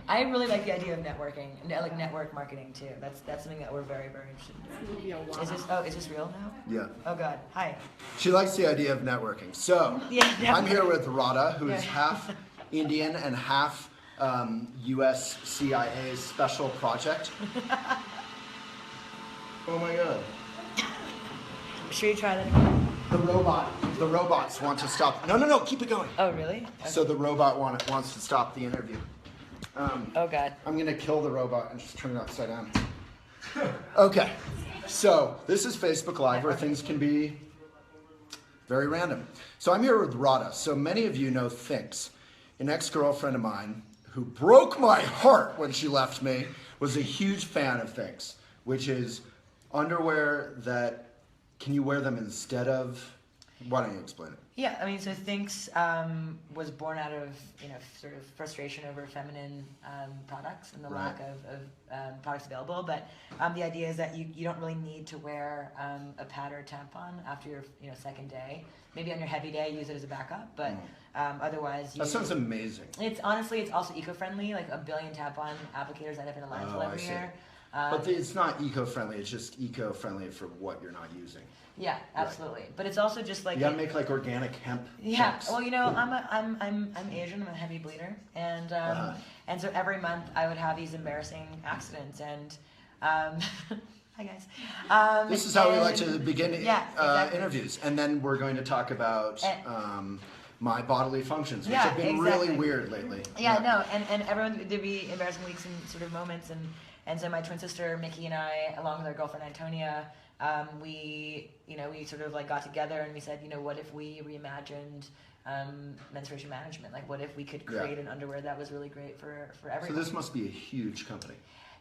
I really like the idea of networking, like network marketing too. That's something that we're very, very interested in doing. Is this real now? Yeah. Oh God, hi. She likes the idea of networking. So, I'm here with Radha, who is half Indian and half US CIA special project. Oh my God. Should we try that again? The robots want to stop. No, keep it going. Oh really? Okay. So the robot wants to stop the interview. Oh God. I'm gonna kill the robot and just turn it upside down. Okay, so this is Facebook Live where things can be very random. So I'm here with Radha. So many of you know THINX. An ex-girlfriend of mine who broke my heart when she left me was a huge fan of THINX, which is underwear that, can you wear them instead of, why don't you explain it? Yeah, I mean, so THINX was born out of, sort of frustration over feminine products and the lack of products available. But the idea is that you don't really need to wear a pad or a tampon after your second day. Maybe on your heavy day, use it as a backup. But otherwise, that sounds amazing. It's also eco-friendly. Like 1 billion tampon applicators end up in a landfill every year. But it's not eco-friendly. It's just eco-friendly for what you're not using. Yeah, absolutely. Right. But it's also just like you gotta make like organic hemp. Yeah. Chips. Well, I'm Asian. I'm a heavy bleeder, and so every month I would have these embarrassing accidents. And hi guys. This is how we like to begin exactly. interviews, and then we're going to talk about my bodily functions, which have been really weird lately. No, and everyone, there'd be embarrassing weeks and sort of moments, and so my twin sister Mickey and I, along with our girlfriend Antonia, we sort of like got together and we said, what if we reimagined menstruation management? Like, what if we could create an underwear that was really great for everyone? So this must be a huge company.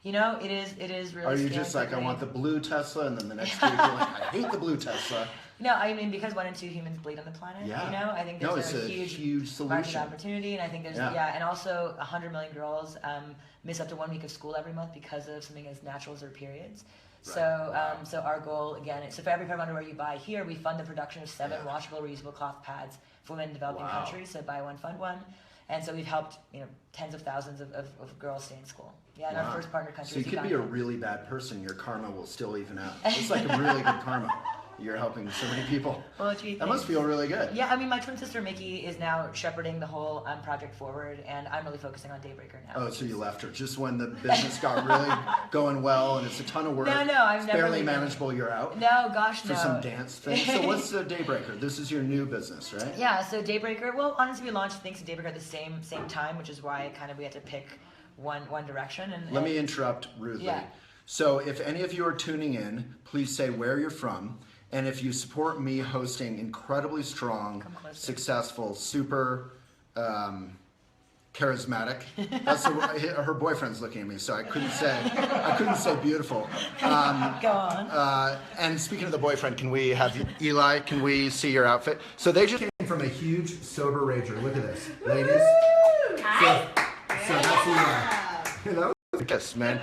It is really. Are you just like, I want the blue Tesla, and then the next week you're like, I hate the blue Tesla? No, I mean, because 1 in 2 humans bleed on the planet. I think there's a huge solution, market opportunity, and I think there's and also 100 million girls miss up to 1 week of school every month because of something as natural as their periods. Right. So our goal again is, so for every pair of underwear you buy here, we fund the production of 7 washable, reusable cloth pads for women in developing countries. So buy one, fund one, and so we've helped tens of thousands of girls stay in school. Yeah, in our first partner country. So you could be a really bad person, your karma will still even out. It's like a really good karma. You're helping so many people. Well, that must feel really good. Yeah, I mean, my twin sister Mickey is now shepherding the whole project forward, and I'm really focusing on Daybreaker now. Oh, so you left her just when the business got really going well, and it's a ton of work. No, I'm never barely manageable. You're out. No, gosh, for some dance thing. So what's the Daybreaker? This is your new business, right? Yeah. So Daybreaker. Well, honestly, we launched THINX and Daybreaker at the same time, which is why we had to pick one direction. And let me interrupt rudely. Yeah. So if any of you are tuning in, please say where you're from. And if you support me hosting incredibly strong, successful, super charismatic, that's her boyfriend's looking at me, so I couldn't say beautiful. Go on. And speaking of the boyfriend, can we have Eli? Can we see your outfit? So they just came from a huge sober rager. Look at this, ladies. So that's Eli. That was a kiss, man.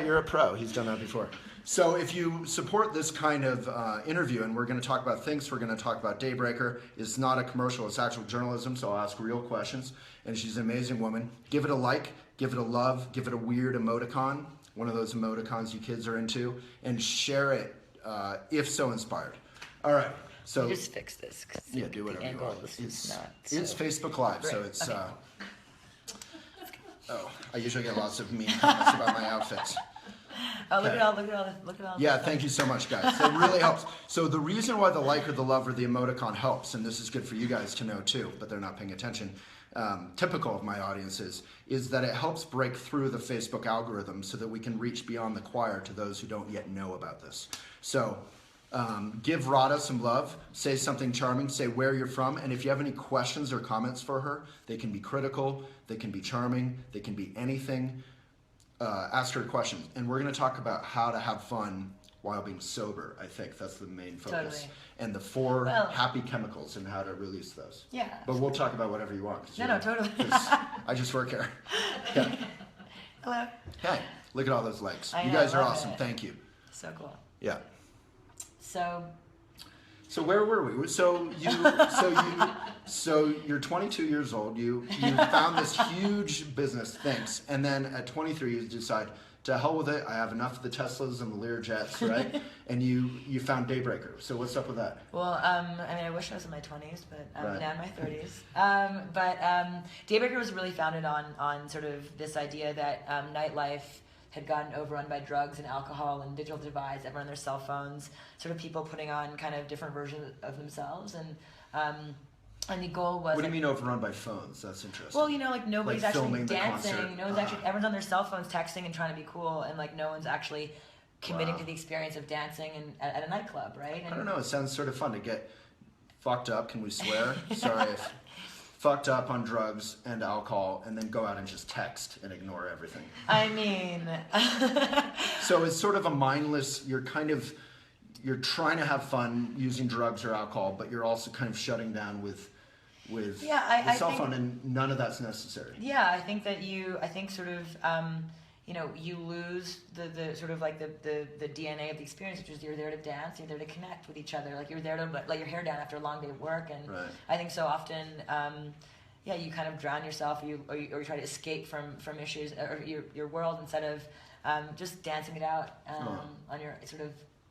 You're a pro. He's done that before. So if you support this kind of interview, and we're going to talk about THINX, we're going to talk about Daybreaker. It's not a commercial, it's actual journalism, so I'll ask real questions. And she's an amazing woman. Give it a like, give it a love, give it a weird emoticon, one of those emoticons you kids are into, and share it if so inspired. All right. So just fix this. Yeah, do whatever you want. It's Facebook Live, great. So it's... Okay. I usually get lots of mean comments about my outfits. Oh, look at all. Yeah, thank you so much, guys. It really helps. So the reason why the like or the love or the emoticon helps, and this is good for you guys to know too, but they're not paying attention, typical of my audiences, is that it helps break through the Facebook algorithm so that we can reach beyond the choir to those who don't yet know about this. So give Radha some love, say something charming, say where you're from, and if you have any questions or comments for her, they can be critical, they can be charming, they can be anything. Ask her questions, and we're going to talk about how to have fun while being sober. I think that's the main focus. Totally. And the 4 happy chemicals and how to release those. Yeah. But we'll talk about whatever you want. No, totally. I just work here. Yeah. Hello. Hey, look at all those likes. You guys are awesome. Thank you. So cool. Yeah. So So where were we? So you're 22 years old. You found this huge business, THINX, and then at 23 you decide, to hell with it. I have enough of the Teslas and the Learjets, right? And you found Daybreaker. So what's up with that? Well, I mean, I wish I was in my 20s, but I'm now in my 30s. But Daybreaker was really founded on sort of this idea that nightlife had gotten overrun by drugs and alcohol and digital divides, everyone on their cell phones, sort of people putting on kind of different versions of themselves. And the goal was... What do you mean overrun by phones? That's interesting. Well, like nobody's like actually dancing. No one's actually... Everyone's on their cell phones texting and trying to be cool, and like no one's actually committing to the experience of dancing at a nightclub, right? And I don't know. It sounds sort of fun to get fucked up. Can we swear? Sorry. Fucked up on drugs and alcohol, and then go out and just text and ignore everything. I mean... So it's sort of a mindless... You're trying to have fun using drugs or alcohol, but you're also kind of shutting down with the cell phone, and none of that's necessary. Yeah, I think that you lose the sort of like the DNA of the experience, which is you're there to dance, you're there to connect with each other, like you're there to let your hair down after a long day of work, and I think so often, you kind of drown yourself, or you try to escape from issues or your world instead of just dancing it out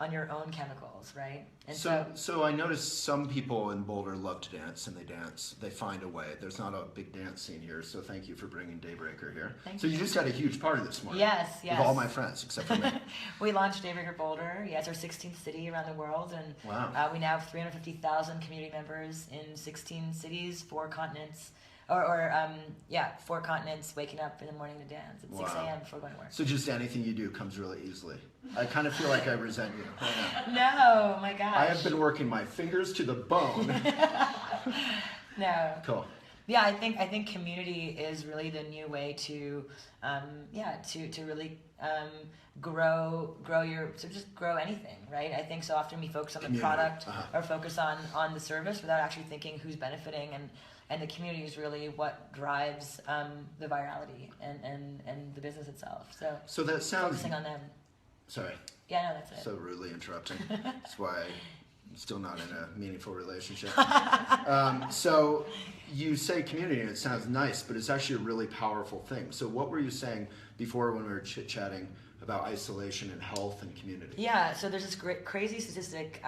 on your own chemicals, right? And so I noticed some people in Boulder love to dance, and they dance. They find a way. There's not a big dance scene here, so thank you for bringing Daybreaker here. Thank you. You just had a huge party this morning. Yes. With all my friends, except for me. We launched Daybreaker Boulder. Yeah, it's our 16th city around the world, and we now have 350,000 community members in 16 cities, 4 continents. 4 continents, waking up in the morning to dance at 6 a.m. before going to work. So just anything you do comes really easily. I kind of feel like I resent you right now. No, my gosh. I have been working my fingers to the bone. No. Cool. Yeah, I think community is really the new way to really grow anything, right? I think so often we focus on the product or focus on the service without actually thinking who's benefiting, and the community is really what drives the virality and the business itself. So that sounds... Focusing on them. Sorry. Yeah, no, that's it. So rudely interrupting. That's why I'm still not in a meaningful relationship. So you say community, and it sounds nice, but it's actually a really powerful thing. So what were you saying before when we were chit-chatting about isolation and health and community? Yeah, so there's this crazy statistic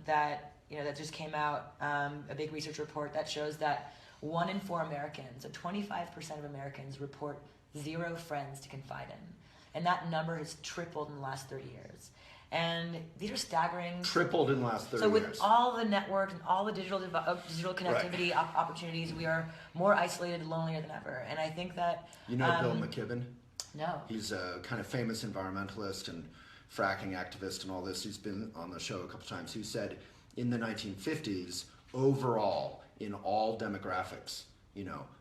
that just came out, a big research report that shows that 1 in 4 Americans, so 25% of Americans, report 0 friends to confide in. And that number has tripled in the last 30 years. And these are staggering. Tripled in the last 30 years. So with all the networks and all the digital connectivity opportunities, we are more isolated and lonelier than ever. And I think that... You know Bill McKibben? No. He's a kind of famous environmentalist and fracking activist and all this. He's been on the show a couple times. He said in the 1950s, overall, in all demographics,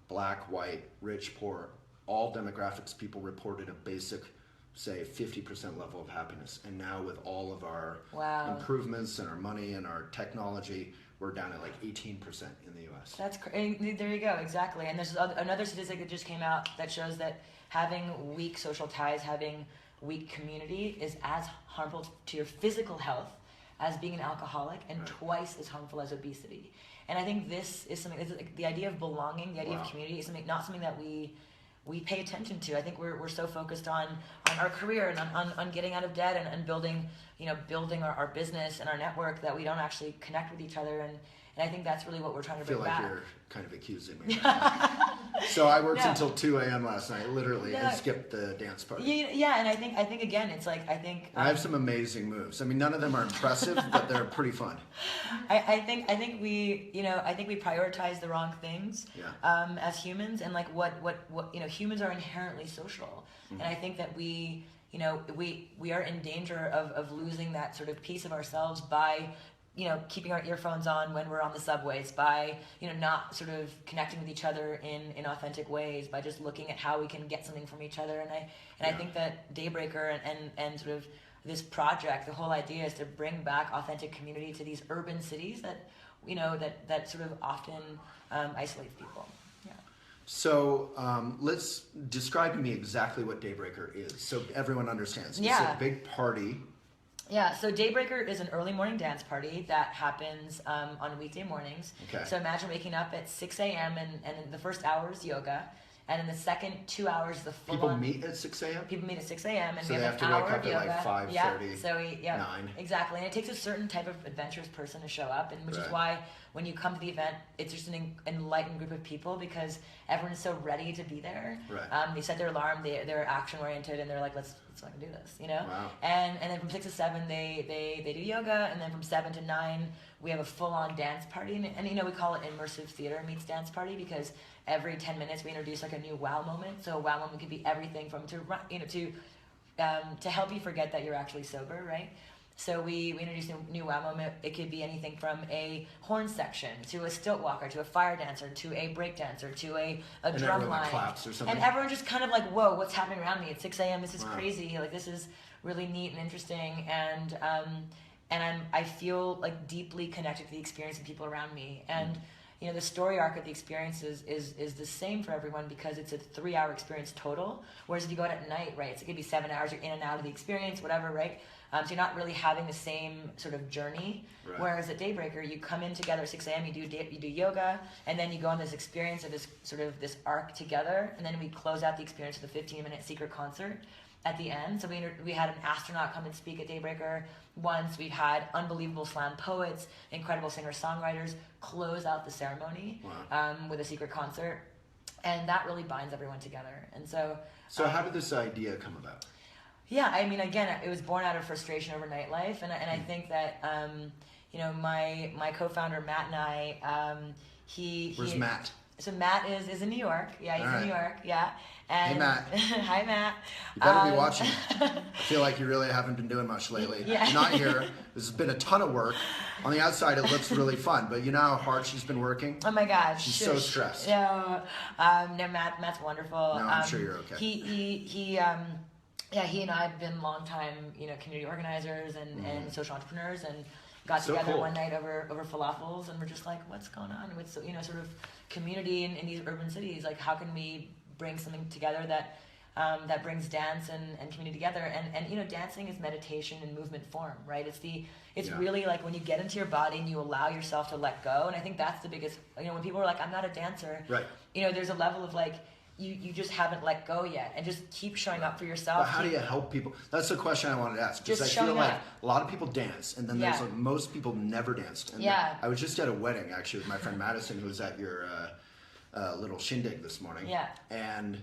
black, white, rich, poor, all demographics, people reported a basic, say, 50% level of happiness. And now with all of our improvements and our money and our technology, we're down at like 18% in the US. That's crazy. There you go, exactly. And there's another statistic that just came out that shows that having weak social ties, having weak community is as harmful to your physical health as being an alcoholic, and twice as harmful as obesity. And I think this is something, the idea of belonging, the idea of community is not something that we pay attention to. I think we're so focused on our career and on getting out of debt and building our business and our network that we don't actually connect with each other. And I think that's really what we're trying to bring back. I feel like you're kind of accusing me. So I worked until 2 a.m. last night, literally, and skipped the dance party. Yeah, and I think again, it's like, I have some amazing moves. I mean, none of them are impressive, but they're pretty fun. I think we prioritize the wrong things as humans, and like what humans are inherently social, and I think that we are in danger of losing that sort of piece of ourselves by keeping our earphones on when we're on the subways, by not sort of connecting with each other in authentic ways, by just looking at how we can get something from each other. And I think that Daybreaker and sort of this project, the whole idea is to bring back authentic community to these urban cities that that sort of often isolates people. Yeah. So let's describe to me exactly what Daybreaker is, so everyone understands. Yeah. It's a big party Yeah, so Daybreaker is an early morning dance party that happens on weekday mornings. Okay. So imagine waking up at 6 a.m. and the first hour is yoga. And in the second 2 hours, the full People meet at 6 a.m.? People meet at 6 a.m. and So we they have have an to hour wake up of at yoga. like 5:30, yeah. So 9. Exactly. And it takes a certain type of adventurous person to show up, and which is why when you come to the event, it's just an enlightened group of people because everyone's so ready to be there. Right. They set their alarm, they're action oriented, and they're like, let's fucking do this, you know? Wow. And then from 6 to 7, they do yoga, and then from 7 to 9, we have a full-on dance party, and you know, we call it immersive theater meets dance party because every 10 minutes we introduce like a new wow moment. So a wow moment could be everything from to help you forget that you're actually sober, right? So we introduce a new wow moment. It could be anything from a horn section to a stilt walker to a fire dancer to a break dancer to a drum line. Claps or something. And everyone just kind of like, whoa, what's happening around me at 6 a.m.? This is crazy. Like, this is really neat and interesting. And I feel like deeply connected to the experience of people around me. And you know, the story arc of the experience is the same for everyone because it's a 3-hour experience total. Whereas if you go out at night, right, it's going to be 7 hours, you're in and out of the experience, whatever, right? So you're not really having the same sort of journey. Right. Whereas at Daybreaker, you come in together at 6 a.m., you do yoga, and then you go on this experience of this arc together, and then we close out the experience with a 15-minute secret concert at the end. So we had an astronaut come and speak at Daybreaker once. We've had unbelievable slam poets, incredible singer-songwriters close out the ceremony with a secret concert. And that really binds everyone together. And so how did this idea come about? Yeah, I mean, again, it was born out of frustration over nightlife. And I think that, you know, my co-founder, Matt, and I, Where's Matt? So Matt is in New York. Yeah, he's in New York. Yeah. And hey, Matt. Hi, Matt. You better be watching. I feel like you really haven't been doing much lately. Yeah. You're not here. This has been a ton of work. On the outside, it looks really fun, but you know how hard she's been working? Oh my God. She's so stressed. No, Matt's wonderful. No, I'm sure you're okay. He and I have been longtime, you know, community organizers and social entrepreneurs, and got together one night over falafels, and we're just like, what's going on with, you know, sort of community in these urban cities? Like, how can we bring something together that brings dance and community together? And you know, dancing is meditation in movement form, right? It's really like when you get into your body and you allow yourself to let go. And I think that's the biggest, you know, when people are like, I'm not a dancer, right? You know, there's a level of like, you just haven't let go yet, and just keep showing up for yourself. But how do you help people? That's the question I wanted to ask, because I feel like a lot of people dance, and then there's like most people never danced. And I was just at a wedding actually with my friend Madison, who was at your little shindig this morning. Yeah. And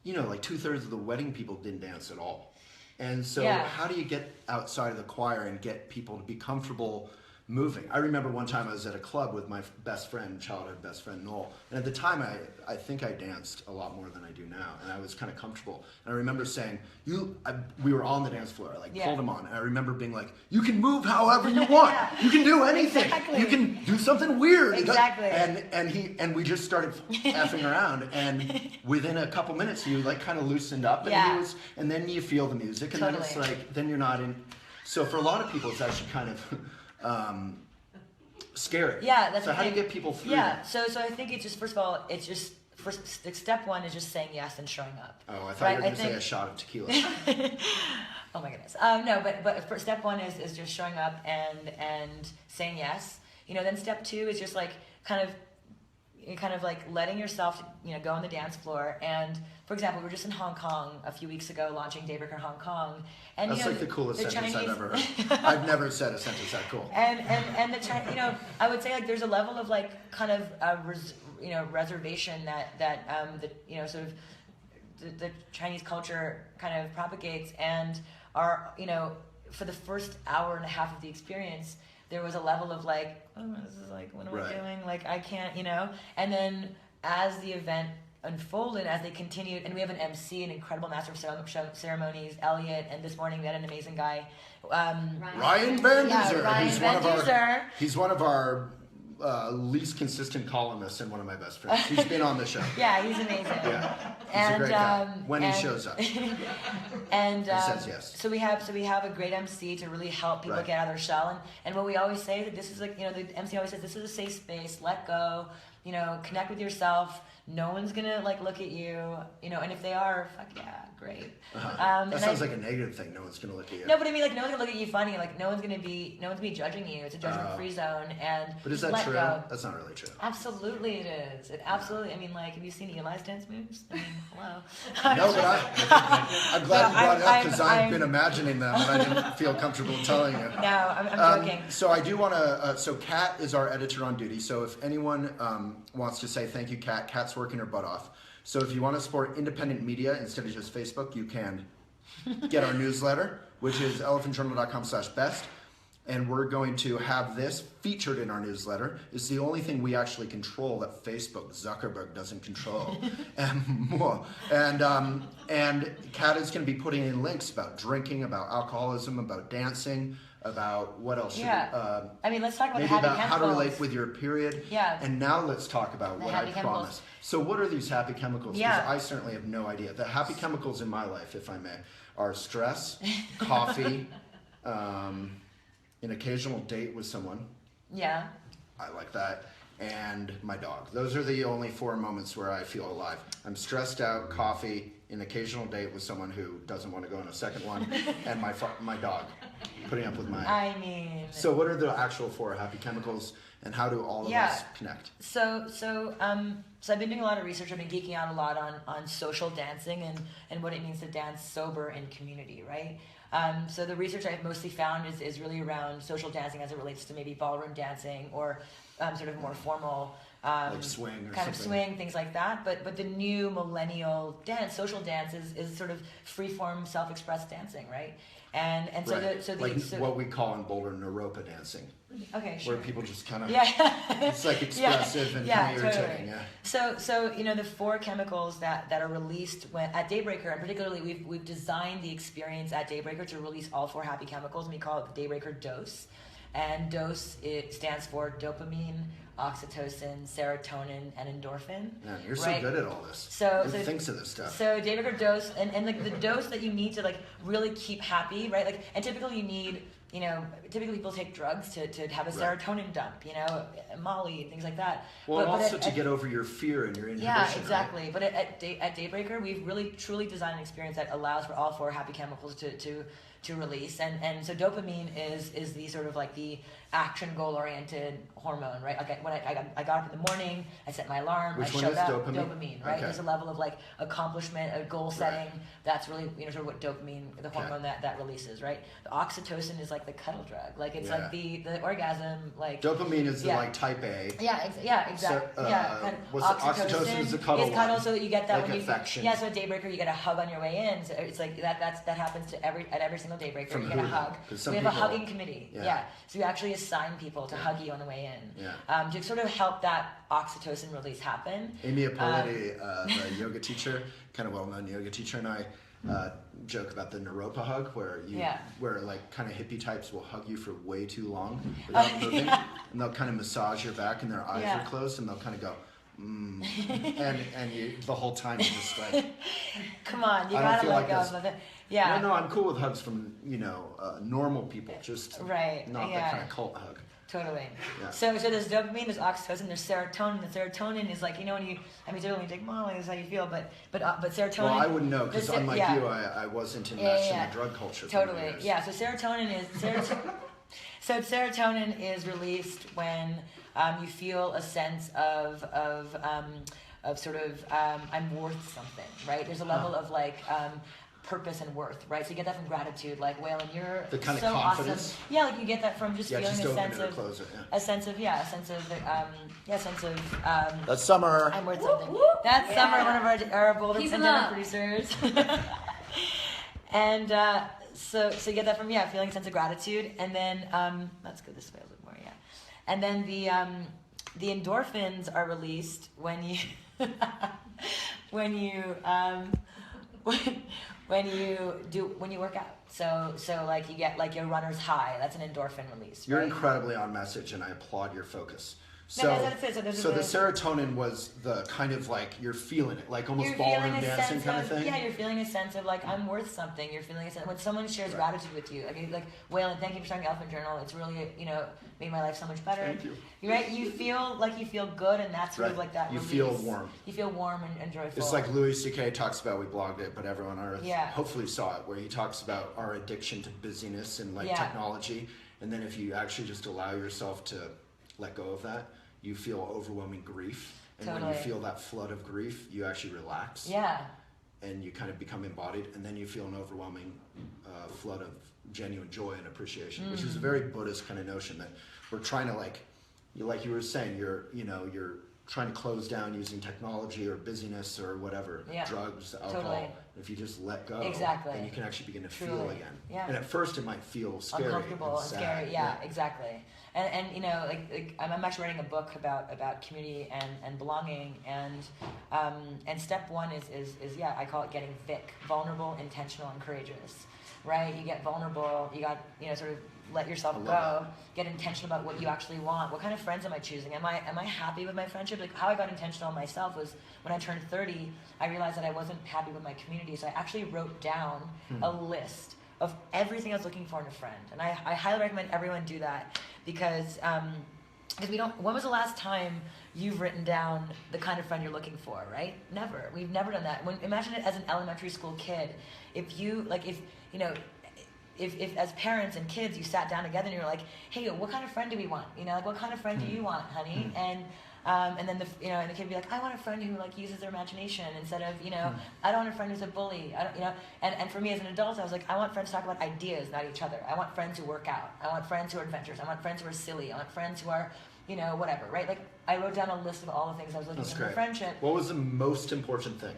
you know, like 2/3 of the wedding people didn't dance at all. And so how do you get outside of the choir and get people to be comfortable moving? I remember one time I was at a club with my best friend, childhood best friend Noel, and at the time I think I danced a lot more than I do now, and I was kind of comfortable. And I remember saying, we were on the dance floor, I pulled him on, and I remember being like, you can move however you want, you can do anything, you can do something weird. Exactly. And we just started effing around, and within a couple minutes you like kind of loosened up, and then you feel the music, and then it's like, then you're not in. So for a lot of people it's actually kind of scary. Yeah, that's so how do you get people through? Yeah, so I think it's just, first of all, it's just step one is just saying yes and showing up. Oh, I thought you were going to say a shot of tequila. Oh my goodness. No, but for step one is just showing up and saying yes. You know, then step two is just like kind of like letting yourself, you know, go on the dance floor. And for example, we were just in Hong Kong a few weeks ago launching Daybreaker Hong Kong. And that's, you know, like the coolest sentence Chinese... I've ever heard. I've never said a sentence that cool. And the Chinese, you know, I would say like there's a level of like kind of reservation that the, you know, sort of the Chinese culture kind of propagates, and are, you know, for the first hour and a half of the experience, there was a level of like, oh, this is like, what am I doing? Like, I can't, you know? And then as the event unfolded, as they continued, and we have an MC, an incredible master of ceremonies, Elliot, and this morning we had an amazing guy, Ryan Van Duzer. Ryan He's one of our least consistent columnists and one of my best friends. He's been on the show. Yeah, he's amazing. Yeah, he's a great guy. When he shows up. And he says yes. So we have a great MC to really help people get out of their shell. And what we always say, that this is like, you know, the MC always says, this is a safe space, let go. you know, connect with yourself. No one's gonna like look at you, you know, and if they are, fuck yeah, great. That sounds like a negative thing. No one's gonna look at you. No, but I mean, like, no one's gonna look at you funny. Like, no one's gonna be judging you. It's a judgment-free zone, and but is that true? Go. That's not really true. Absolutely, it is. It absolutely. I mean, like, have you seen Eli's dance moves? I mean, hello. No, but I'm glad you brought it up because I've been imagining them and I didn't feel comfortable telling you. No, I'm joking. So I do want to. So Kat is our editor on duty. So if anyone wants to say thank you, Kat. Kat's working her butt off. So if you want to support independent media instead of just Facebook, you can get our newsletter, which is elephantjournal.com/best. And we're going to have this featured in our newsletter. It's the only thing we actually control that Facebook, Zuckerberg, doesn't control. And Kat is going to be putting in links about drinking, about alcoholism, about dancing, about what else? Yeah. I mean, let's talk about maybe happy about chemicals. how to relate with your period. Yeah. And now let's talk about what I promised. So what are these happy chemicals? Yeah. Because I certainly have no idea. The happy chemicals in my life, if I may, are stress, coffee, an occasional date with someone. Yeah. I like that. And my dog. Those are the only 4 moments where I feel alive. I'm stressed out, coffee, an occasional date with someone who doesn't want to go on a second one, and my dog. Putting up with my... I mean... So what are the actual 4 happy chemicals, and how do all of us connect? So I've been doing a lot of research. I've been geeking out a lot on social dancing and what it means to dance sober in community, right? So the research I've mostly found is really around social dancing as it relates to maybe ballroom dancing or sort of more formal like swing or kind of something. swing, things like that. But the new millennial dance, social dance, is sort of free-form, self-expressed dancing, right? And so right. so what we call in Boulder Naropa dancing. Okay, sure. Where people just kind of it's like expressive and kind of irritating. Totally. So you know, the 4 chemicals that are released at Daybreaker, and particularly we've designed the experience at Daybreaker to release all 4 happy chemicals, and we call it the Daybreaker dose. And dose, it stands for dopamine, oxytocin, serotonin, and endorphin. Man, you're right? So good at all this. So thinks of this stuff. So Daybreaker dose, and like the dose that you need to like really keep happy, right? Like, and typically you need, you know, typically people take drugs to have a serotonin dump, you know, Molly and things like that. Well, but also to get over your fear and your inhibition. Yeah, exactly. Right? But at Daybreaker, we've really truly designed an experience that allows for all 4 happy chemicals to release, and so dopamine is the sort of like the action goal oriented hormone, right? Like when I got up in the morning, I set my alarm, Which I one showed is up, dopamine, right? Okay. There's a level of like accomplishment, a goal setting. Right. That's really, you know, sort of what dopamine, the hormone that releases, right? The oxytocin is like the cuddle drug, like it's like the orgasm, like dopamine is the like type A. Yeah, exactly. So, kind of oxytocin is the cuddle It's cuddle, one. so that you get that like when affection. you. Yeah, so at Daybreaker you get a hug on your way in. So it's like that happens to every single Daybreaker. From you get a hug. We have a hugging committee. Yeah. So you actually assign people to hug you on the way in. Yeah. To sort of help that oxytocin release happen. Amy Appoliti, the yoga teacher, kind of well-known yoga teacher, and I joke about the Naropa hug, where like kind of hippie types will hug you for way too long without moving, and they'll kind of massage your back, and their eyes are closed, and they'll kind of go. And you the whole time you're just like, come on, you gotta let go of it. Yeah. No, I'm cool with hugs from normal people, just not that kind of cult hug. Totally. Yeah. So there's dopamine, there's oxytocin, there's serotonin. The serotonin is like, you know, when you, I mean, certainly take Molly, is how you feel, but serotonin. Well, I wouldn't know because unlike you, I wasn't enmeshed in the drug culture. Totally. Yeah. So serotonin is released when you feel a sense of sort of I'm worth something, right? There's a level of like purpose and worth, right? So you get that from gratitude, like Waylon, you're the kind so of confidence. Awesome. Yeah, like you get that from just feeling just a sense of close it, a sense of That's Summer. I'm worth something. That's Summer, one of our Boulder Pandemic producers. And so you get that from feeling a sense of gratitude, and then let's go this way a little more, and then the endorphins are released when you when you work out. So like you get like your runner's high. That's an endorphin release. You're right? incredibly on message, and I applaud your focus. So, that's it. so the serotonin was the kind of like you're feeling it, like almost ballroom dancing kind of thing. Yeah, you're feeling a sense of like I'm worth something. You're feeling a sense when someone shares gratitude with you. I mean, like Waylon, thank you for starting the Elephant Journal. It's really made my life so much better. Thank you. You're right. You feel like you feel good, and that's sort of like that. You release. feel warm. You feel warm and joyful. It's like Louis C.K. talks about. We blogged it, but everyone on Earth hopefully saw it, where he talks about our addiction to busyness and like technology, and then if you actually just allow yourself to let go of that, you feel overwhelming grief. And when you feel that flood of grief, you actually relax. Yeah. And you kind of become embodied, and then you feel an overwhelming flood of genuine joy and appreciation, which is a very Buddhist kind of notion that we're trying to like you were saying, you're trying to close down using technology or busyness or whatever, drugs, alcohol. Totally. If you just let go, then you can actually begin to feel again. Yeah. And at first it might feel scary, uncomfortable and scary. Yeah, yeah, exactly. And like I'm actually writing a book about community and belonging, and step one is I call it getting Vic, vulnerable, intentional, and courageous. Right? You get vulnerable. You got sort of let yourself go. Get intentional about what you actually want. What kind of friends am I choosing? Am I happy with my friendship? Like how I got intentional on myself was when I turned 30. I realized that I wasn't happy with my community, so I actually wrote down a list of everything I was looking for in a friend, and I highly recommend everyone do that because we don't. When was the last time you've written down the kind of friend you're looking for? Right? Never. We've never done that. Imagine it as an elementary school kid. If as parents and kids you sat down together and you're like, hey, what kind of friend do we want? Like what kind of friend do you want, honey? And then the kid would be like, I want a friend who like uses their imagination instead of I don't want a friend who's a bully. And for me as an adult, I was like, I want friends to talk about ideas, not each other. I want friends who work out. I want friends who are adventurous. I want friends who are silly. I want friends who are whatever, right? Like I wrote down a list of all the things I was looking for in a friendship. What was the most important thing?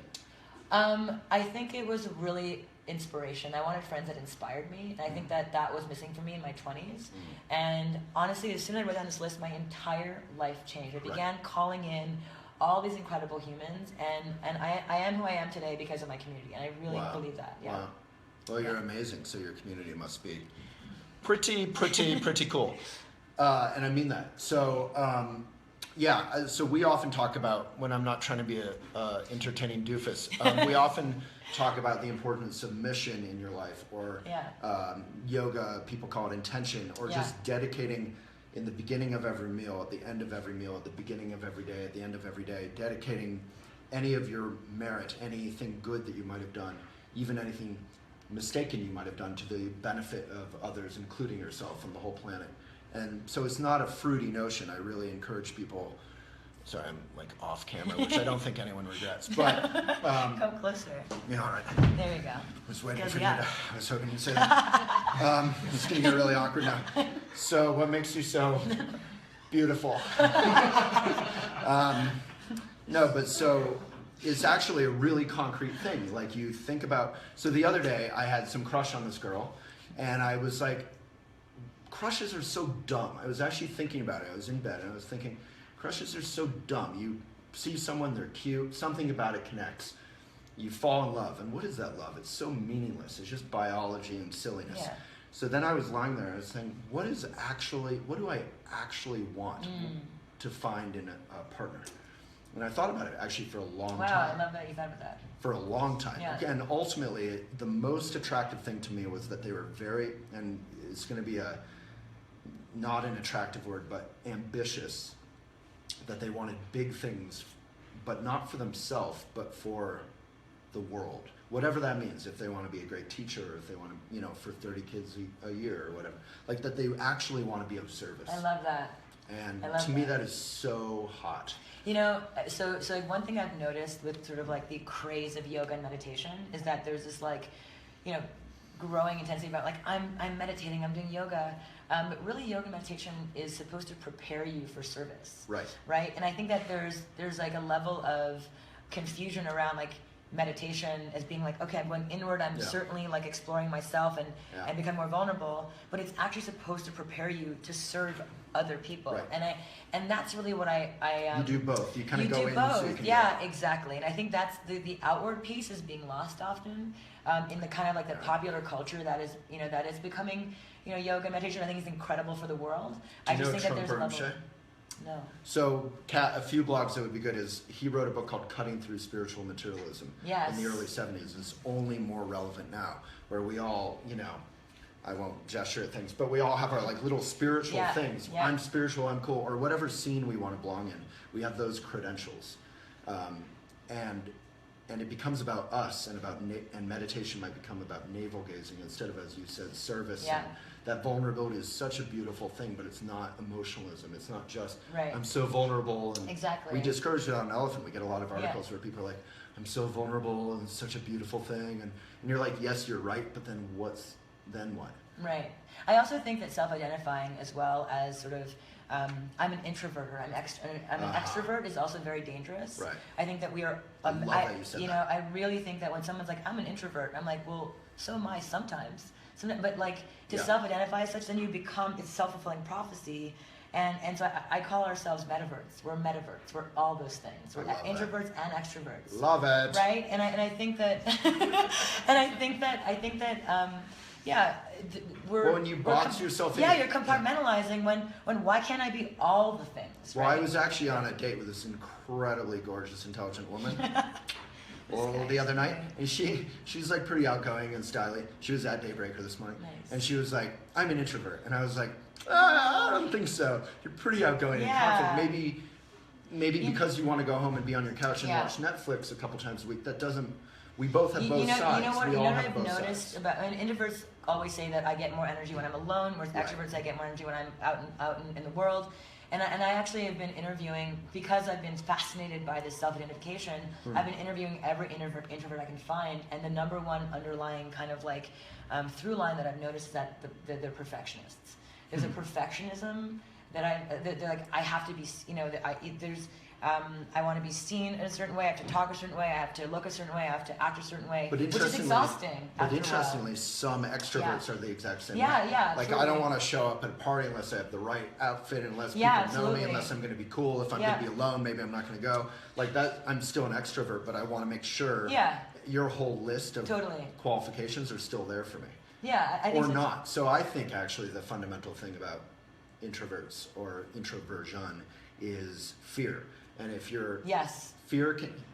I think it was really inspiration. I wanted friends that inspired me, and I think that was missing for me in my 20s. And honestly, as soon as I wrote down this list, my entire life changed. I began calling in all these incredible humans, and I am who I am today because of my community, and I really believe that. Yeah. Wow. Well, you're amazing, so your community must be pretty cool. And I mean that. So, so we often talk about, when I'm not trying to be a entertaining doofus, we often talk about the importance of mission in your life, or yoga, people call it intention, or just dedicating in the beginning of every meal, at the end of every meal, at the beginning of every day, at the end of every day, dedicating any of your merit, anything good that you might have done, even anything mistaken you might have done, to the benefit of others, including yourself and the whole planet. And so it's not a fruity notion. I really encourage people. Sorry, I'm like off camera, which I don't think anyone regrets. But come closer. Yeah, all right. There we go. I was waiting for you to. I was hoping you'd say that. It's gonna get really awkward now. So, what makes you so beautiful? No, but so it's actually a really concrete thing. Like you think about. So the other day, I had some crush on this girl, and I was like, crushes are so dumb. I was actually thinking about it. I was in bed and I was thinking, crushes are so dumb. You see someone, they're cute, something about it connects. You fall in love. And what is that love? It's so meaningless. It's just biology and silliness. Yeah. So then I was lying there, I was saying, what do I actually want to find in a partner? And I thought about it actually for a long time. Wow, I love that you thought about that. For a long time. Yeah. And ultimately, the most attractive thing to me was that they were very, and it's going to be not an attractive word, but ambitious, that they wanted big things, but not for themselves, but for the world. Whatever that means, if they want to be a great teacher, or if they want to, for 30 kids a year or whatever. Like that they actually want to be of service. I love that. And to me, that is so hot. So like one thing I've noticed with sort of like the craze of yoga and meditation is that there's this like, growing intensity about like, I'm meditating, I'm doing yoga. But really yoga and meditation is supposed to prepare you for service. Right. Right? And I think that there's like a level of confusion around like meditation as being like, okay, I'm going inward, I'm certainly like exploring myself and become more vulnerable, but it's actually supposed to prepare you to serve other people. Right. And that's really what I you do both. You kind of go in both. so you can Exactly. And I think that's the outward piece is being lost often in the kind of like the popular culture that is becoming yoga and meditation. I think is incredible for the world. Do you know Trungpa Rinpoche? No. So, Kat, a few blogs that would be good is he wrote a book called Cutting Through Spiritual Materialism in the early 70s. It's only more relevant now, where we all, you know, I won't gesture at things, but we all have our like little spiritual things. Yeah. I'm spiritual, I'm cool, or whatever scene we want to belong in. We have those credentials. And it becomes about us, and meditation might become about navel gazing instead of, as you said, service. Yeah. And that vulnerability is such a beautiful thing, but it's not emotionalism. It's not just, right. I'm so vulnerable. And exactly. we discourage it on Elephant. We get a lot of articles where people are like, I'm so vulnerable and it's such a beautiful thing. And you're like, yes, you're right, but then what? Right. I also think that self-identifying as well as sort of, I'm an introvert or I'm an extrovert is also very dangerous. Right. I think that we are. I love that you said that. I really think that when someone's like, I'm an introvert, I'm like, well, so am I sometimes. But like to self-identify as such, then you become, it's self-fulfilling prophecy. And so I call ourselves metaverts. We're metaverts. We're all those things. We're introverts and extroverts. Love it. Right. And I think that. When you box yourself in. Yeah, you're compartmentalizing when why can't I be all the things? Well, right? I was actually on a date with this incredibly gorgeous, intelligent woman. The other night, and she's like pretty outgoing and stylish. She was at Daybreaker this morning, and she was like, "I'm an introvert," and I was like, "I don't think so. You're pretty outgoing and confident. Maybe because you want to go home and be on your couch and watch Netflix a couple times a week. That doesn't. We both have both sides. You know what I've noticed about introverts always say that I get more energy when I'm alone, whereas extroverts I get more energy when I'm out in the world. And I actually have been interviewing, because I've been fascinated by this self-identification, I've been interviewing every introvert I can find, and the number one underlying kind of like through line that I've noticed is that they're perfectionists. There's a perfectionism that they're like, I have to be, I want to be seen in a certain way, I have to talk a certain way, I have to look a certain way, I have to act a certain way, which is exhausting. But interestingly, some extroverts are the exact same way. Yeah, like, I don't want to show up at a party unless I have the right outfit, unless people know me, unless I'm going to be cool. If I'm going to be alone, maybe I'm not going to go. Like that, I'm still an extrovert, but I want to make sure your whole list of qualifications are still there for me. Yeah, I think or not. So I think actually the fundamental thing about introverts or introversion is fear. And if you're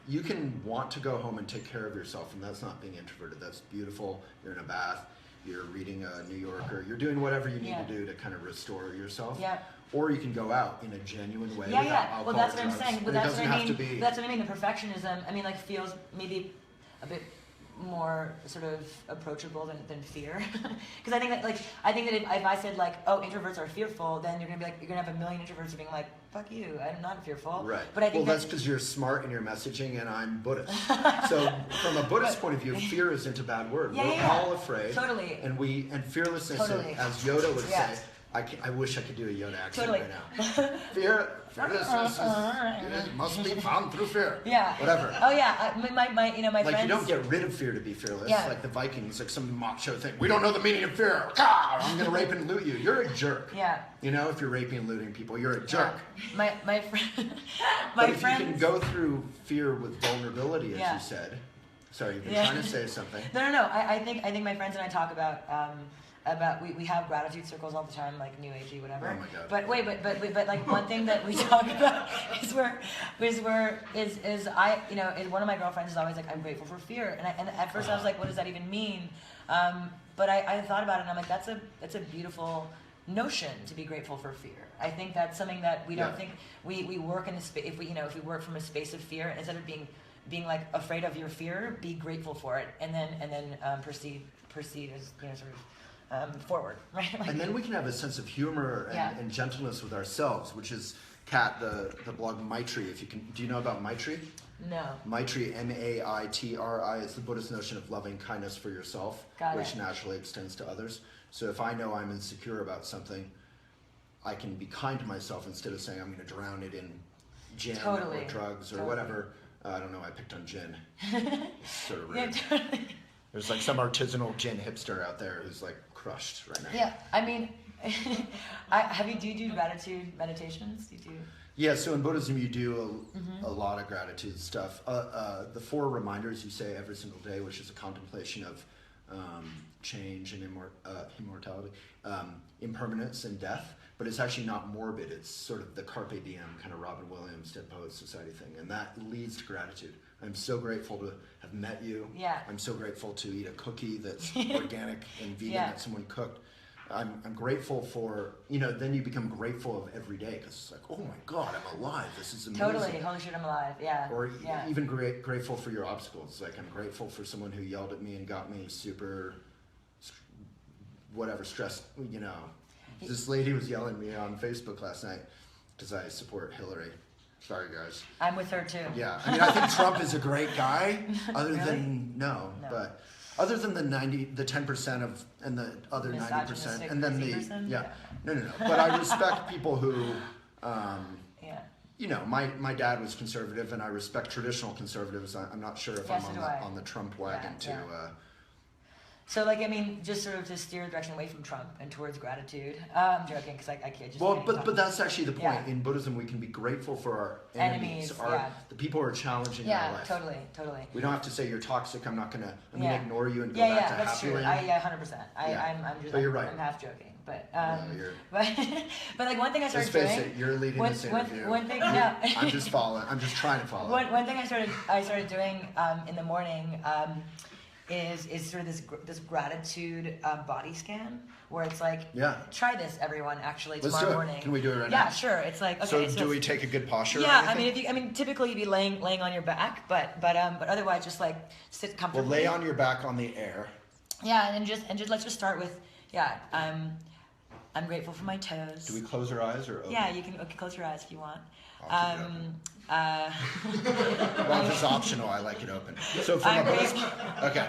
you can want to go home and take care of yourself, and that's not being introverted. That's beautiful. You're in a bath, you're reading a New Yorker, you're doing whatever you need to do to kind of restore yourself. Yeah. Or you can go out in a genuine way without alcohol. Well, that's what I'm saying. But that's what I mean. That's what I mean. The perfectionism. I mean, like feels maybe a bit more sort of approachable than fear, because I think that if I said like, oh, introverts are fearful, then you're gonna have a million introverts being like, fuck you, I'm not fearful. Right. But I think that's because you're smart in your messaging, and I'm Buddhist. So from a Buddhist point of view, fear isn't a bad word. We're all afraid. Totally. And fearlessness, as Yoda would say. I wish I could do a Yoda accent right now. Fearlessness it must be found through fear. Yeah. Whatever. Oh yeah, my like friends. You don't get rid of fear to be fearless. Yeah. Like the Vikings, like some macho thing. We don't know the meaning of fear. I'm gonna rape and loot you. You're a jerk. Yeah. You know, if you're raping and looting people, you're a jerk. Yeah. My friend. But if you can go through fear with vulnerability, as you said. Sorry, you've been trying to say something. No. I think my friends and I talk about we have gratitude circles all the time, like New Agey, whatever. Oh my God. But like one thing that we talk about is one of my girlfriends is always like, I'm grateful for fear, and at first I was like, what does that even mean? But I thought about it, and I'm like, that's a beautiful notion, to be grateful for fear. I think that's something that we don't think we work in a space. If we work from a space of fear, instead of being like afraid of your fear, be grateful for it, and then proceed as sort of. Forward, right? Like, and then we can have a sense of humor and gentleness with ourselves, which is Kat, the blog Maitri. Do you know about Maitri? No. Maitri, Maitri, is the Buddhist notion of loving kindness for yourself, which naturally extends to others. So if I know I'm insecure about something, I can be kind to myself instead of saying I'm going to drown it in gin or drugs or whatever. I don't know. I picked on gin. It's sort of rude. Yeah, totally. There's like some artisanal gin hipster out there who's like crushed right now. Yeah, I mean, do you do gratitude meditations? Yeah, so in Buddhism you do a lot of gratitude stuff. The 4 reminders you say every single day, which is a contemplation of change and immortality, impermanence and death, but it's actually not morbid. It's sort of the carpe diem kind of Robin Williams Dead Poets Society thing, and that leads to gratitude. I'm so grateful to have met you. Yeah. I'm so grateful to eat a cookie that's organic and vegan that someone cooked. I'm grateful for, then you become grateful of every day, because it's like, oh my God, I'm alive. This is amazing. Totally. Holy shit, I'm alive. Yeah. Or even grateful for your obstacles. Like, I'm grateful for someone who yelled at me and got me super, stressed, This lady was yelling at me on Facebook last night because I support Hillary. Sorry, guys. I'm with her too. Yeah. I mean, I think Trump is a great guy, other than, but other than the 10% of, and the other 90%, and then no. But I respect people who, my dad was conservative, and I respect traditional conservatives. I'm not sure if I'm on the Trump wagon too. So, just sort of to steer the direction away from Trump and towards gratitude. I'm joking, because I can't just... Well, but that's actually the point. In Buddhism, we can be grateful for our enemies, the people who are challenging our life. Yeah, totally. We don't have to say, you're toxic, I'm going to ignore you and go back to happy land. Yeah, 100%. I'm just... But you're right. I'm half joking. But but one thing I started doing... Let's face it, you're leading this interview. One thing, I'm just following. I'm just trying to follow. One thing I started doing in the morning is sort of this gratitude body scan, where it's like, try this, everyone, actually, tomorrow morning. Can we do it right now? Yeah, sure. It's like, okay. So do we take a good posture? Yeah, typically you'd be laying on your back, but otherwise just like sit comfortably. Well, lay on your back on the air. Yeah, and just let's just start with, I'm grateful for my toes. Do we close our eyes or open? Yeah, you can close your eyes if you want. Well, if it's optional, I like it open. So okay.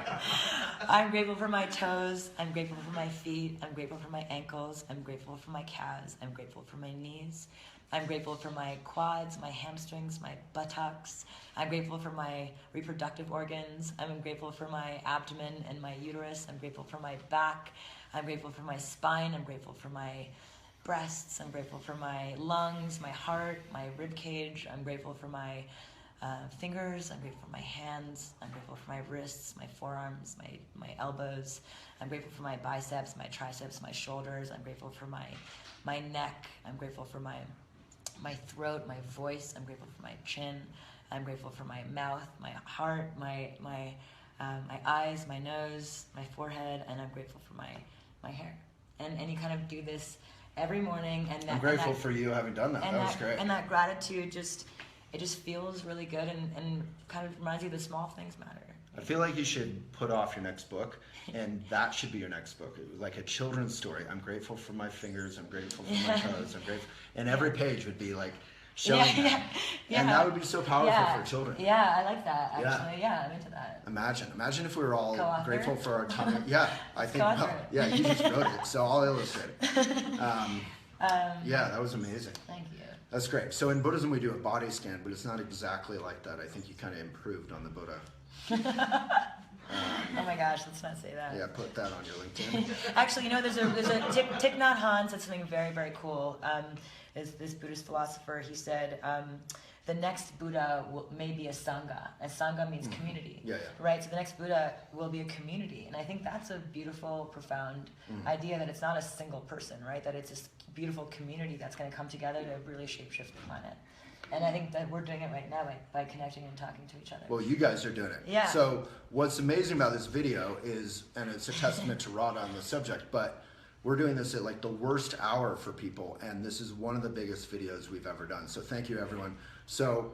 I'm grateful for my toes. I'm grateful for my feet. I'm grateful for my ankles. I'm grateful for my calves. I'm grateful for my knees. I'm grateful for my quads, my hamstrings, my buttocks. I'm grateful for my reproductive organs. I'm grateful for my abdomen and my uterus. I'm grateful for my back. I'm grateful for my spine. I'm grateful for my breasts. I'm grateful for my lungs, my heart, my rib cage. I'm grateful for my fingers. I'm grateful for my hands. I'm grateful for my wrists, my forearms, my elbows. I'm grateful for my biceps, my triceps, my shoulders. I'm grateful for my neck. I'm grateful for my throat, my voice. I'm grateful for my chin. I'm grateful for my mouth, my heart, my eyes, my nose, my forehead, and I'm grateful for my hair. And you kind of do this every morning, and I'm grateful for you having done that. That was great. And that gratitude just feels really good, and kind of reminds you the small things matter. I feel like you should put off your next book, and that should be your next book, like a children's story. I'm grateful for my fingers. I'm grateful for my toes. I'm grateful, and every page would be like showing that. And that would be so powerful for children. Yeah, I like that. Actually, yeah, I'm into that. Imagine if we were all Co-author? grateful for our tummy. Yeah, I think. You just wrote it, so I'll illustrate it. That was amazing. Thank you. That's great. So in Buddhism, we do a body scan, but it's not exactly like that. I think you kind of improved on the Buddha. Oh my gosh, let's not say that. Yeah, put that on your LinkedIn. Actually, there's a Thich Nhat Hanh said something very, very cool. This Buddhist philosopher, he said, the next Buddha may be a Sangha. A Sangha means community. Right? So the next Buddha will be a community. And I think that's a beautiful, profound idea, that it's not a single person, right? That it's this beautiful community that's going to come together to really shape-shift the planet. And I think that we're doing it right now by connecting and talking to each other. Well, you guys are doing it. Yeah. So what's amazing about this video is, and it's a testament to Radha on the subject, but we're doing this at like the worst hour for people, and this is one of the biggest videos we've ever done. So thank you, everyone. So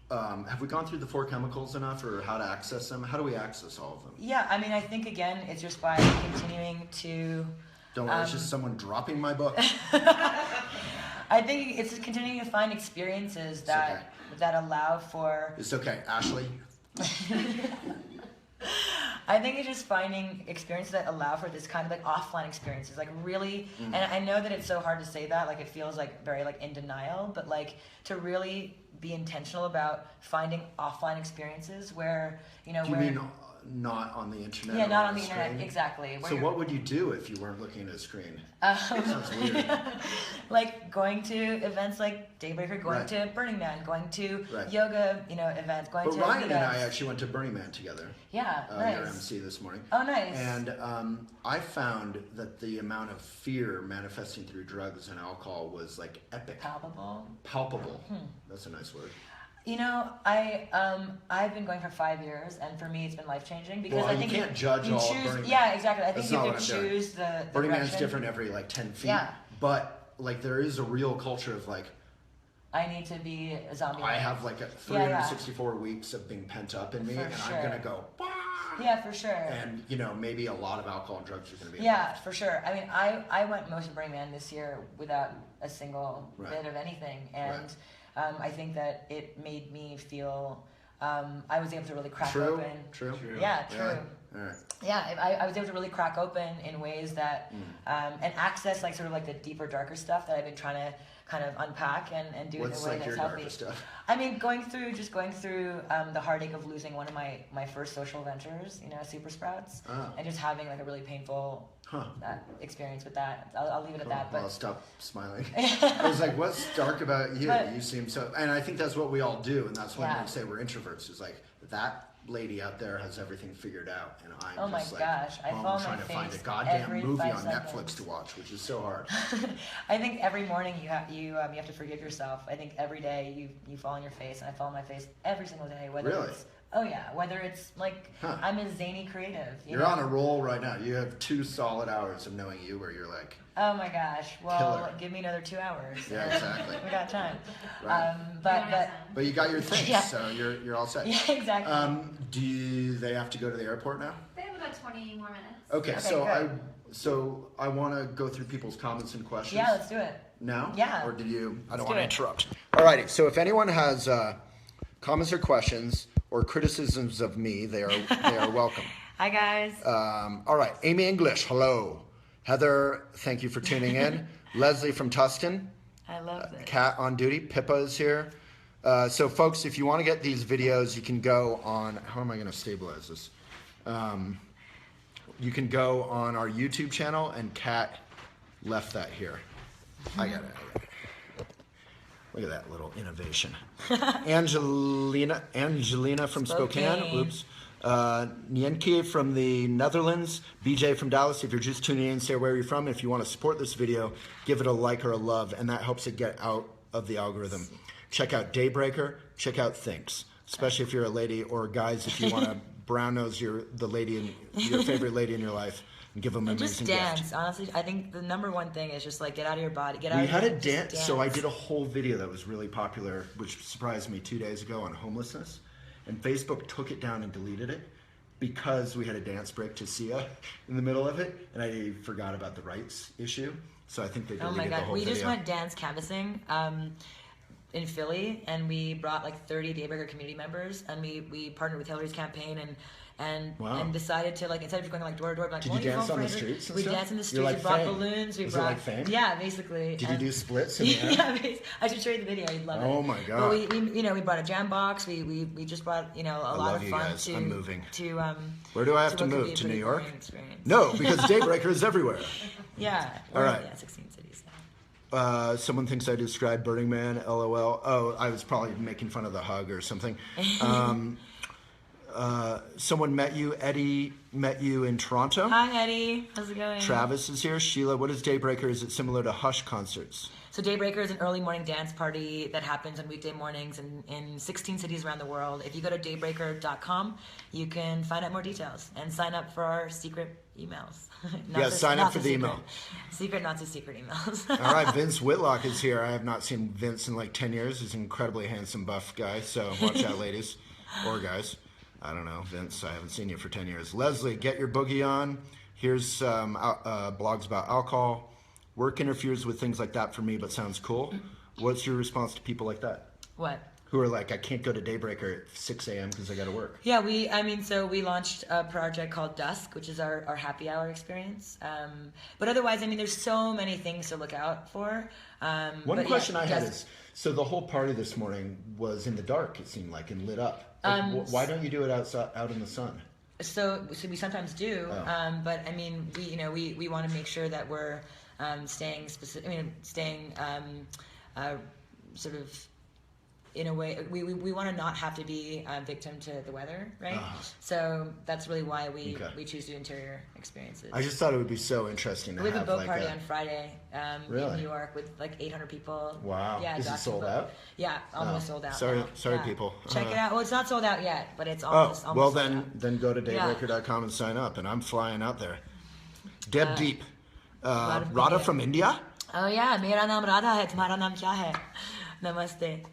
have we gone through the 4 chemicals enough, or how to access them? How do we access all of them? Yeah, I think, again, it's just by continuing to... Don't worry, it's just someone dropping my book. I think it's continuing to find experiences that allow for... It's okay. Ashley? I think it's just finding experiences that allow for this kind of like offline experiences, like really, and I know that it's so hard to say that, like it feels like very like in denial, but like to really be intentional about finding offline experiences where, Do you mean not on the internet. Yeah, or not on the screen. internet, exactly. So what would you do if you weren't looking at a screen? Sounds weird. Like going to events like Daybreaker, going to Burning Man, going to yoga, events, going to Ryan meetups. and I actually went to Burning Man together. Yeah, nice. Your MC this morning. Oh, nice. And I found that the amount of fear manifesting through drugs and alcohol was like epic. Palpable. That's a nice word. I've been going for 5 years, and for me, it's been life-changing because I think you can't judge all of Burning Man. Yeah, exactly. I think That's you not have what to I'm doing. choose the Burning direction. Man's different every like 10 feet. Yeah. But like there is a real culture of like, I need to be a zombie. I have like 364 weeks of being pent up in me, and I'm gonna go. Bah! Yeah, for sure. And maybe a lot of alcohol and drugs are gonna be. Yeah, for sure. I mean, I went most of Burning Man this year without a single bit of anything, and I think that it made me feel I was able to really crack open. True. Yeah, true. All right. Yeah, I was able to really crack open in ways that and access like sort of like the deeper, darker stuff that I've been trying to kind of unpack and do in a way that's your helped me. darker stuff? I mean, going through the heartache of losing one of my first social ventures, Super Sprouts, and just having like a really painful experience with that. I'll leave it at that. But I'll stop smiling. I was like, what's dark about you? You seem so, and I think that's what we all do, and that's when we say we're introverts. It's like that lady out there has everything figured out, and I'm just like, I fall trying on to my find a face goddamn every movie 5 on seconds. Netflix to watch, which is so hard. I think every morning you have to forgive yourself. I think every day you fall on your face, and I fall on my face every single day. Whether it's like I'm a zany creative. You're on a roll right now. You have 2 solid hours of knowing you where you're like, oh my gosh, well, killer. Give me another 2 hours. Yeah, exactly. We got time. Right. But you got your things, so you're all set. Yeah, exactly. Do they have to go to the airport now? They have about 20 more minutes. Okay, so I want to go through people's comments and questions. Yeah, let's do it. Now? Yeah. Or did you? I don't Let's want do to it. interrupt. Alrighty, so if anyone has comments or questions or criticisms of me, they are welcome. Hi guys. All right, Amy English, hello. Heather, thank you for tuning in. Leslie from Tustin. I love this. Kat on duty. Pippa is here. So folks, if you want to get these videos, you can go on, how am I going to stabilize this? You can go on our YouTube channel, and Kat left that here. I got it. Look at that little innovation. Angelina from Spokane. Oops. Nienke from the Netherlands. BJ from Dallas. If you're just tuning in, say where you're from. If you want to support this video, give it a like or a love, and that helps it get out of the algorithm. Check out Daybreaker. Check out THINX, especially if you're a lady, or guys, if you want to brown nose your favorite lady in your life. And give them an amazing just dance. gift. Honestly, I think the number one thing is just like get out of your body. We had a dance. So I did a whole video that was really popular, which surprised me 2 days ago, on homelessness, and Facebook took it down and deleted it because we had a dance break to Sia in the middle of it, and I forgot about the rights issue. So I think they deleted the whole video. We just went dance canvassing in Philly, and we brought like 30 Daybreaker community members, and we partnered with Hillary's campaign and decided to, like, instead of going like door to door, like, did you dance on the streets? We danced in the streets. Like we brought Fame. balloons. Was it like Fame? Yeah, basically. Did you do splits in the air? Yeah, I should show you the video. You'd love it. Oh my god! But we brought a jam box. We just brought a lot of fun. Guys. I'm moving. Where do I have to move? To New York? Experience. No, because Daybreaker is everywhere. Yeah. All right. Yeah, 16 cities now. Someone thinks I described Burning Man. LOL. Oh, I was probably making fun of the hug or something. Someone met you. Eddie met you in Toronto. Hi, Eddie. How's it going? Travis is here. Sheila, what is Daybreaker? Is it similar to Hush concerts? So Daybreaker is an early morning dance party that happens on weekday mornings in 16 cities around the world. If you go to daybreaker.com, you can find out more details and sign up for our secret emails. Sign up for the email. Secret, not so secret emails. All right, Vince Whitlock is here. I have not seen Vince in like 10 years. He's an incredibly handsome, buff guy. So watch out, ladies or guys. I don't know, Vince. I haven't seen you for 10 years. Leslie, get your boogie on. Here's blogs about alcohol. Work interferes with things like that for me, but sounds cool. What's your response to people like that? What? Who are like, I can't go to Daybreaker at 6 a.m. because I got to work. Yeah, we launched a project called Dusk, which is our happy hour experience. But otherwise, there's so many things to look out for. One question I had is, so the whole party this morning was in the dark, it seemed like, and lit up. Why don't you do it outside, out in the sun? So we sometimes do, but I mean, we want to make sure that we're staying specific. I mean, staying sort of in a way. We want to not have to be a victim to the weather, right? So that's really why we choose to do interior experiences. I just thought it would be so interesting to we have a boat like party on Friday in New York with like 800 people. Wow. Yeah, is it sold out? Yeah, almost sold out. Sorry, now. people. Check it out. Well, it's not sold out yet, but it's almost well, sold out. then go to daybreaker.com and sign up, and I'm flying out there. Deb Deep. Radha from India? Oh yeah, मेरा नाम राधा है, तुम्हारा नाम क्या है? Namaste.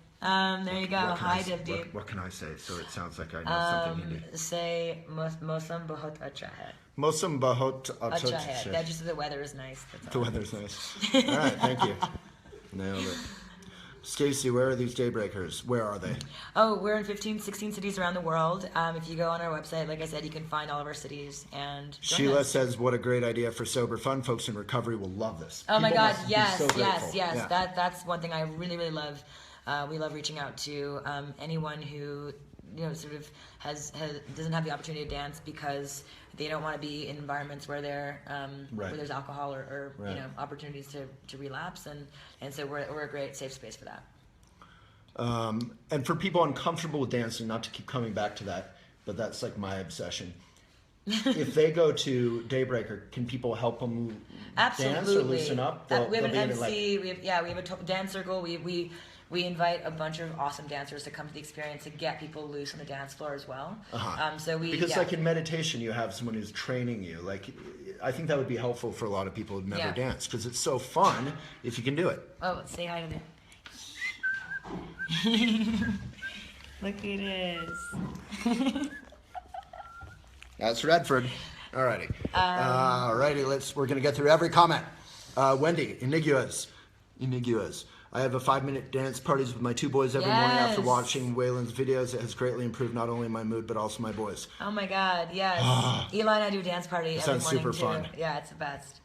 There you go. Hi, Deb Deep. What can I say so it sounds like I know something Hindi? Say मौसम बहुत अच्छा है. Mosam bahut अच्छा है. That just the weather is nice. The weather's nice. All right, thank you. Nailed it. Stacy, where are these daybreakers? Where are they? Oh, we're in 15, 16 cities around the world. If you go on our website, like I said, you can find all of our cities. And Sheila says, what a great idea for sober fun. Folks in recovery will love this. Oh, People my God, must yes, be so yes. Yeah. That's one thing I really, really love. We love reaching out to anyone who sort of doesn't have the opportunity to dance because they don't want to be in environments where they're where there's alcohol or opportunities to relapse, and so we're a great safe space for that. And for people uncomfortable with dancing, not to keep coming back to that, but that's like my obsession. If they go to Daybreaker, can people help them dance or loosen up? We have an MC. We have a dance circle. We invite a bunch of awesome dancers to come to the experience to get people loose on the dance floor as well. Because like in meditation, you have someone who's training you. Like, I think that would be helpful for a lot of people who've never danced because it's so fun if you can do it. Oh, say hi to them. Look who it is. That's Redford. Alrighty. Alrighty, we're gonna get through every comment. Wendy, Iniguas. I have a 5-minute dance parties with my 2 boys every morning after watching Waylon's videos. It has greatly improved not only my mood but also my boys. Oh my God, yes. Eli and I do a dance party every morning super too. fun. Yeah, it's the best.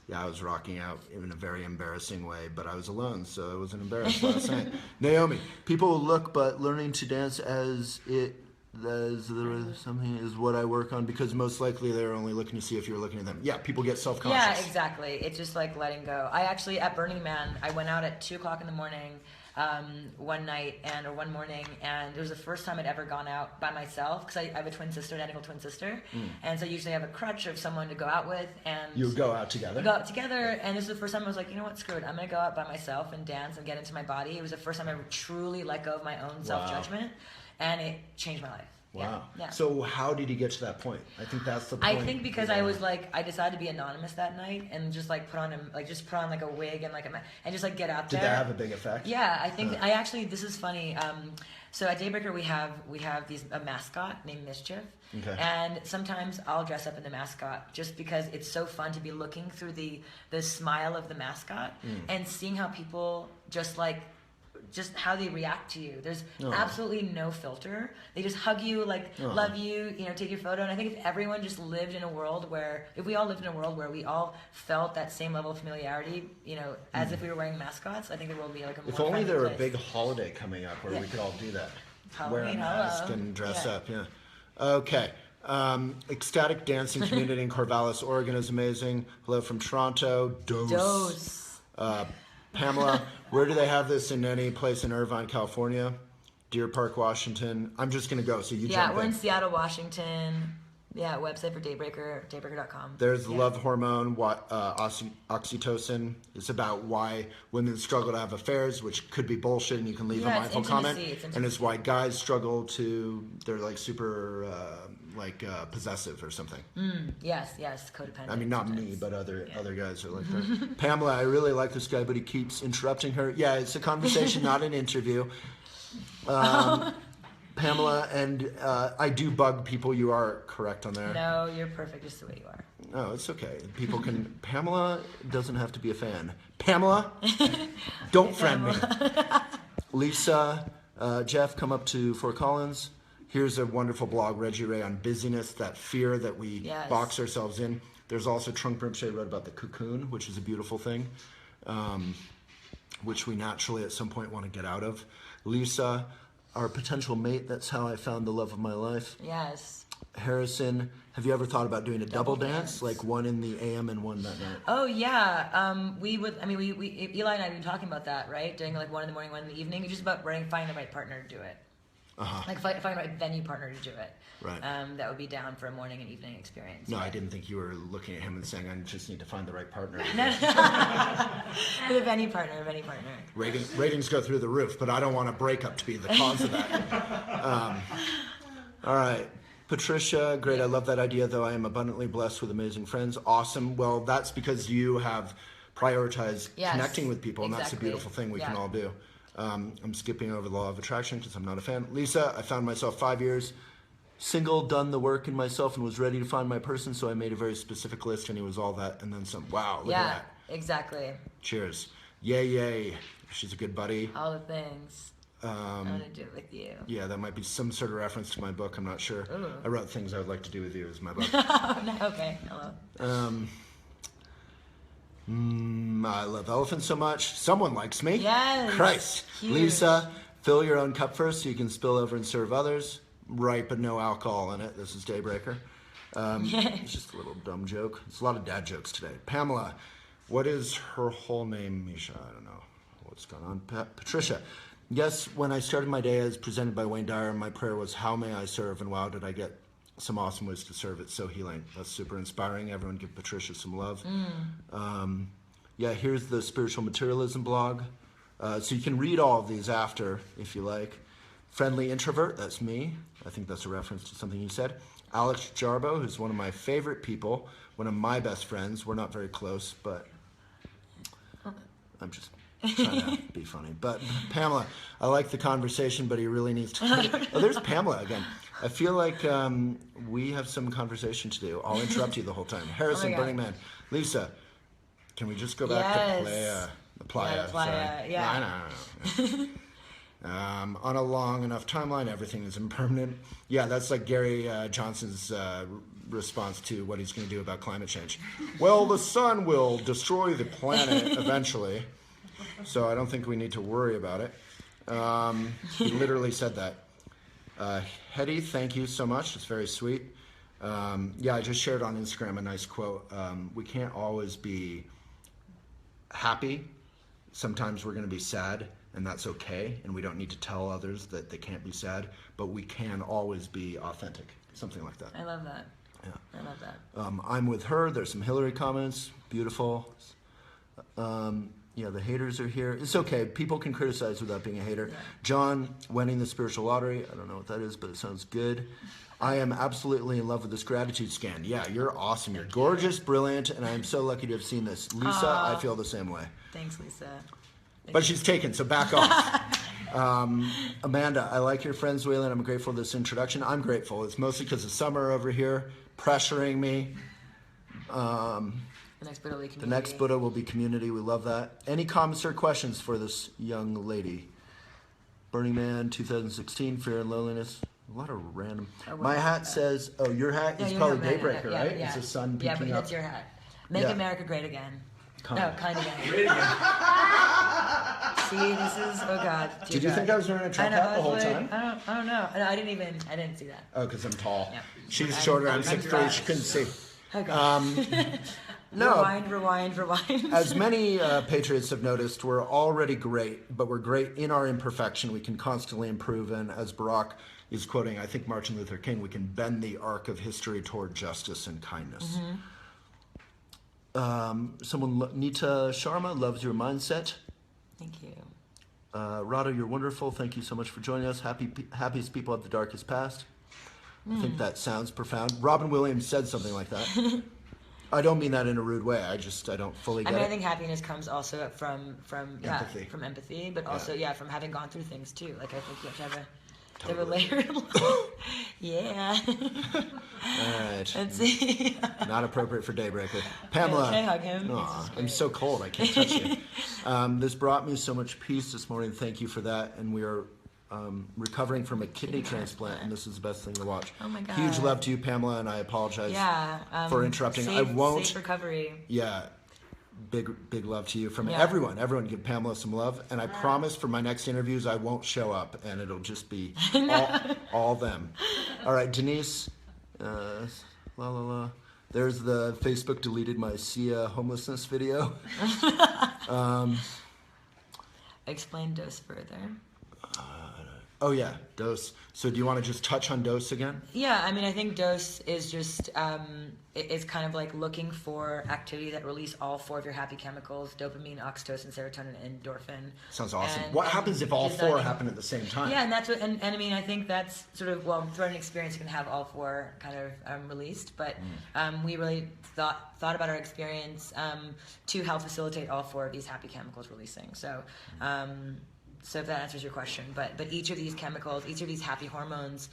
Yeah, I was rocking out in a very embarrassing way, but I was alone, so I wasn't embarrassed last night. Naomi, people will look, but learning to dance as something is what I work on because most likely they're only looking to see if you're looking at them. Yeah, people get self-conscious. Yeah, exactly. It's just like letting go. I actually, at Burning Man, I went out at 2 o'clock in the morning one morning, and it was the first time I'd ever gone out by myself because I have a twin sister, an identical twin sister, and so usually I have a crutch of someone to go out with, and you go out together. And this is the first time I was like, you know what, screw it, I'm gonna go out by myself and dance and get into my body. It was the first time I truly let go of my own self-judgment, and it changed my life. Wow. Yeah. So how did you get to that point? I think that's the point. I think because I was like, I decided to be anonymous that night and just like put on like a wig and and just like get out there. Did that have a big effect? Yeah, I think this is funny. So at Daybreaker we have a mascot named Mischief. Okay. And sometimes I'll dress up in the mascot just because it's so fun to be looking through the smile of the mascot and seeing how people just how they react to you. There's absolutely no filter. They just hug you, love you, take your photo. And I think if everyone just lived in a world where we all felt that same level of familiarity, as if we were wearing mascots, I think the world would be like a more If only there were a place. big holiday coming up where we could all do that. Halloween, wear a mask and dress up, Okay. Ecstatic dancing community in Corvallis, Oregon is amazing. Hello from Toronto. Dose. Pamela, where do they have this in any place in Irvine, California? Deer Park, Washington. I'm just going to go, so you jump in. Yeah, we're in Seattle, Washington. Yeah, website for Daybreaker, daybreaker.com. There's the love hormone, oxytocin. It's about why women struggle to have affairs, which could be bullshit, and you can leave a mindful comment. And it's why guys struggle they're like super possessive or something. Yes, codependent. I mean, not me, but other guys are like that. Pamela, I really like this guy, but he keeps interrupting her. Yeah, it's a conversation, not an interview. Pamela, and I do bug people. You are correct on there. No, you're perfect just the way you are. Oh, it's okay. People can... Pamela doesn't have to be a fan. Pamela, don't friend me. Lisa, Jeff, come up to Fort Collins. Here's a wonderful blog, Reggie Ray, on busyness, that fear that we box ourselves in. There's also Trunk Rinpoche wrote about the cocoon, which is a beautiful thing, which we naturally at some point want to get out of. Lisa, our potential mate. That's how I found the love of my life. Yes. Harrison, have you ever thought about doing a double dance, like one in the AM and one that night? Oh yeah, we would. I mean, we Eli and I have been talking about that, right? Doing like one in the morning, one in the evening. It's just about finding the right partner to do it. Like find the right venue partner to do it. Right. That would be down for a morning and evening experience. No, I didn't think you were looking at him and saying, I just need to find the right partner. The venue partner. Ratings go through the roof, but I don't want a breakup to be the cause of that. All right. Patricia, great. I love that idea, though. I am abundantly blessed with amazing friends. Awesome. Well, that's because you have prioritized connecting with people, and that's a beautiful thing we can all do. I'm skipping over the law of attraction because I'm not a fan. Lisa, I found myself 5 years single, done the work in myself, and was ready to find my person, so I made a very specific list, and it was all that, and then some. Wow, look at that. Exactly. Cheers. Yay. She's a good buddy. All the things. I want to do it with you. Yeah, that might be some sort of reference to my book. I'm not sure. Ooh. I wrote things I would like to do with you as my book. Okay, hello. I love elephants so much. Someone likes me. Yes. Christ. Huge. Lisa, fill your own cup first so you can spill over and serve others. Right, but no alcohol in it. This is Daybreaker. It's just a little dumb joke. It's a lot of dad jokes today. Pamela, what is her whole name, Misha? I don't know what's going on. Patricia, yes, when I started my day as presented by Wayne Dyer, my prayer was, how may I serve? And wow, did I get some awesome ways to serve. It's so healing. That's super inspiring. Everyone give Patricia some love. Yeah, here's the spiritual materialism blog. So you can read all of these after if you like. Friendly introvert, that's me. I think that's a reference to something you said. Alex Jarbo, who's one of my favorite people, one of my best friends. We're not very close, but I'm just trying to be funny. But Pamela, I like the conversation, but he really needs to... Oh, there's Pamela again. I feel like we have some conversation to do. I'll interrupt you the whole time. Harrison, Burning Man. Lisa, can we just go back to Playa? Sorry. Yeah. No. On a long enough timeline, everything is impermanent. Yeah, that's like Gary Johnson's response to what he's going to do about climate change. Well, the sun will destroy the planet eventually, so I don't think we need to worry about it. He literally said that. Hetty, thank you so much. It's very sweet. Yeah, I just shared on Instagram a nice quote. We can't always be happy. Sometimes we're going to be sad. And that's okay, and we don't need to tell others that they can't be sad, but we can always be authentic, something like that. I love that. Yeah. I love that. I'm with her. There's some Hillary comments. Beautiful. Yeah, the haters are here. It's okay. People can criticize without being a hater. Yeah. John, winning the spiritual lottery. I don't know what that is, but it sounds good. I am absolutely in love with this gratitude scan. Yeah, you're awesome. You're gorgeous, brilliant, and I am so lucky to have seen this. Lisa, I feel the same way. Thanks, Lisa. But she's taken, so back off. Amanda, I like your friends, Waylon. I'm grateful for this introduction. I'm grateful. It's mostly because of summer over here, pressuring me. The next Buddha will be community. The next Buddha will be community. We love that. Any comments or questions for this young lady? Burning Man, 2016, Fear and Loneliness. A lot of random. My hat says, oh, your hat is probably Daybreaker, right? Yeah. It's the sun peeking up. Yeah, but that's your hat. Make America great again. Kind again. Great again. See, this is, oh God. Did you think I was wearing a Trump hat the whole time? I don't know. I didn't see that. Oh, because I'm tall. Yeah. She's shorter. I'm 6'3". She couldn't see. Okay. No. Rewind. As many patriots have noticed, we're already great, but we're great in our imperfection. We can constantly improve, and as Barack is quoting, I think, Martin Luther King, we can bend the arc of history toward justice and kindness. Nita Sharma loves your mindset. Thank you. Radha, you're wonderful. Thank you so much for joining us. Happiest people have the darkest past. I think that sounds profound. Robin Williams said something like that. I don't mean that in a rude way. I don't fully get it. I think happiness comes also from empathy. From empathy, but also from having gone through things too. Like I think you have to have a layer. Yeah. All right. Let's see. Not appropriate for Daybreaker. Pamela. Can I hug him? Aw, I'm so cold. I can't touch you. This brought me so much peace this morning. Thank you for that. And we are recovering from a kidney transplant, and this is the best thing to watch. Oh my God. Huge love to you, Pamela, and I apologize for interrupting. Safe recovery. Yeah. big love to you from everyone. Everyone give Pamela some love. And I promise for my next interviews, I won't show up and it'll just be all them. All right, Denise, There's the Facebook deleted my Sia homelessness video. Explain dose further. Oh yeah, dose. So do you want to just touch on dose again? Yeah, I mean, I think dose is just, it's kind of like looking for activity that release all 4 of your happy chemicals: dopamine, oxytocin, serotonin, and endorphin. Sounds awesome. What happens if all 4 happen at the same time? Yeah, and that's what, and I mean, I think that's sort of, well, throughout an experience, you can have all 4 kind of released, but we really thought about our experience to help facilitate all 4 of these happy chemicals releasing. So, so if that answers your question, but each of these chemicals, each of these happy hormones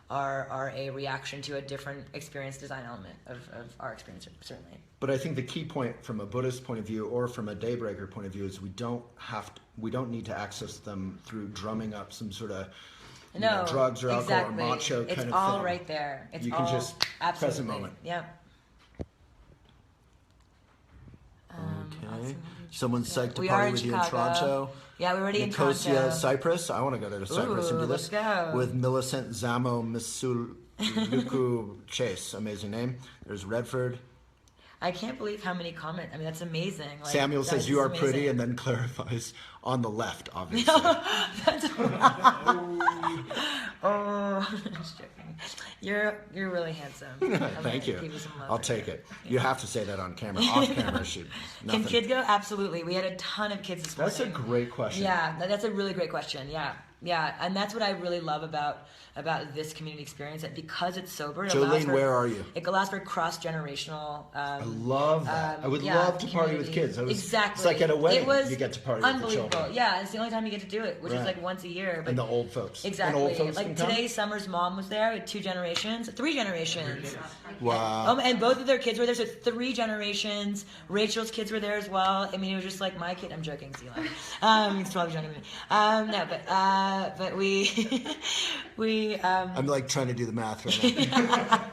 are a reaction to a different experience design element of our experience, certainly. But I think the key point from a Buddhist point of view or from a Daybreaker point of view is we don't need to access them through drumming up some sort of drugs or alcohol or macho kind of thing. It's all right there. You can just present moment. Yeah. Okay. Someone's psyched to party with you in Toronto. Yeah, we're already Nicosia, in Toronto. Cyprus. I want to go to Cyprus and do this. Let's go. With Millicent Zamo Misuluku Chase. Amazing name. There's Redford. I can't believe how many comments. I mean, that's amazing. Like, Samuel says you are pretty and then clarifies on the left, obviously. That's oh, just joking. You're really handsome. Thank you. Give you some love I'll take it. You have to say that on camera. Off camera, Can kids go? Absolutely. We had a ton of kids this morning. That's a great question. Yeah, that's a really great question. Yeah, and that's what I really love about this community experience, that because it's sober, Jolene, where are you? It allows for cross-generational. I love that. I would love to party with kids. Exactly. It's like at a wedding, you get to party with the children. Unbelievable. Yeah, it's the only time you get to do it, which is like once a year. But and the old folks. Exactly. And old folks like today, Summer's mom was there with 3 generations. Wow. And both of their kids were there, so 3 generations. Rachel's kids were there as well. I mean, it was just like my kid. I'm joking, Zila. He's 12 years younger than me. No, but we I'm like trying to do the math right now.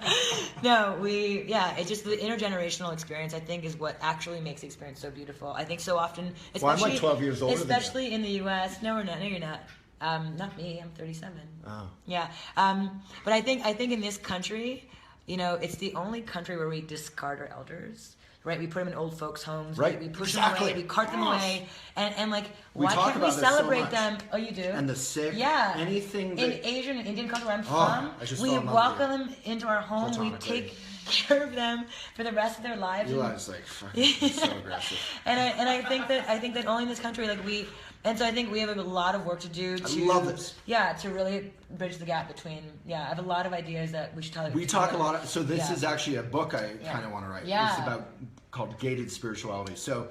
No, it's just the intergenerational experience, I think, is what actually makes the experience so beautiful. I think so often, especially, I'm like 12 years older especially in the US. No, we're not. No, you're not. Not me. I'm 37. Oh. Yeah. But I think in this country, it's the only country where we discard our elders. Right, we put them in old folks' homes. Right, we push them away. We cart them away, and like, why can't we celebrate them? Oh, you do. And the sick. Yeah. Anything. In Asian and Indian culture where I'm from, we welcome them into our home. We take care of them for the rest of their lives. Eli's like fucking so aggressive. And I think that only in this country, like we. And so I think we have a lot of work to do to... I love this. Yeah, to really bridge the gap between... Yeah, I have a lot of ideas that we should tell you. We talk a lot... So this is actually a book I kind of want to write. Yeah. It's called Gated Spirituality. So,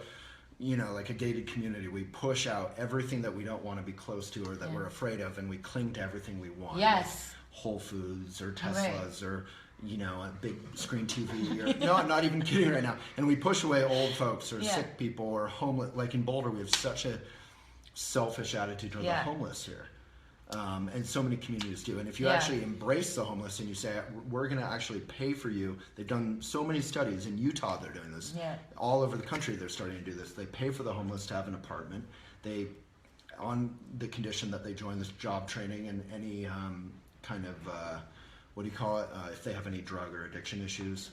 like a gated community, we push out everything that we don't want to be close to or that we're afraid of, and we cling to everything we want. Yes. Like Whole Foods or Teslas or... a big screen TV. Or, no, I'm not even kidding right now. And we push away old folks or sick people or homeless. Like in Boulder, we have such a selfish attitude toward the homeless here. And so many communities do. And if you actually embrace the homeless and you say, we're going to actually pay for you. They've done so many studies. In Utah, they're doing this. Yeah. All over the country, they're starting to do this. They pay for the homeless to have an apartment. They, on the condition that they join this job training and any kind of... what do you call it? If they have any drug or addiction issues.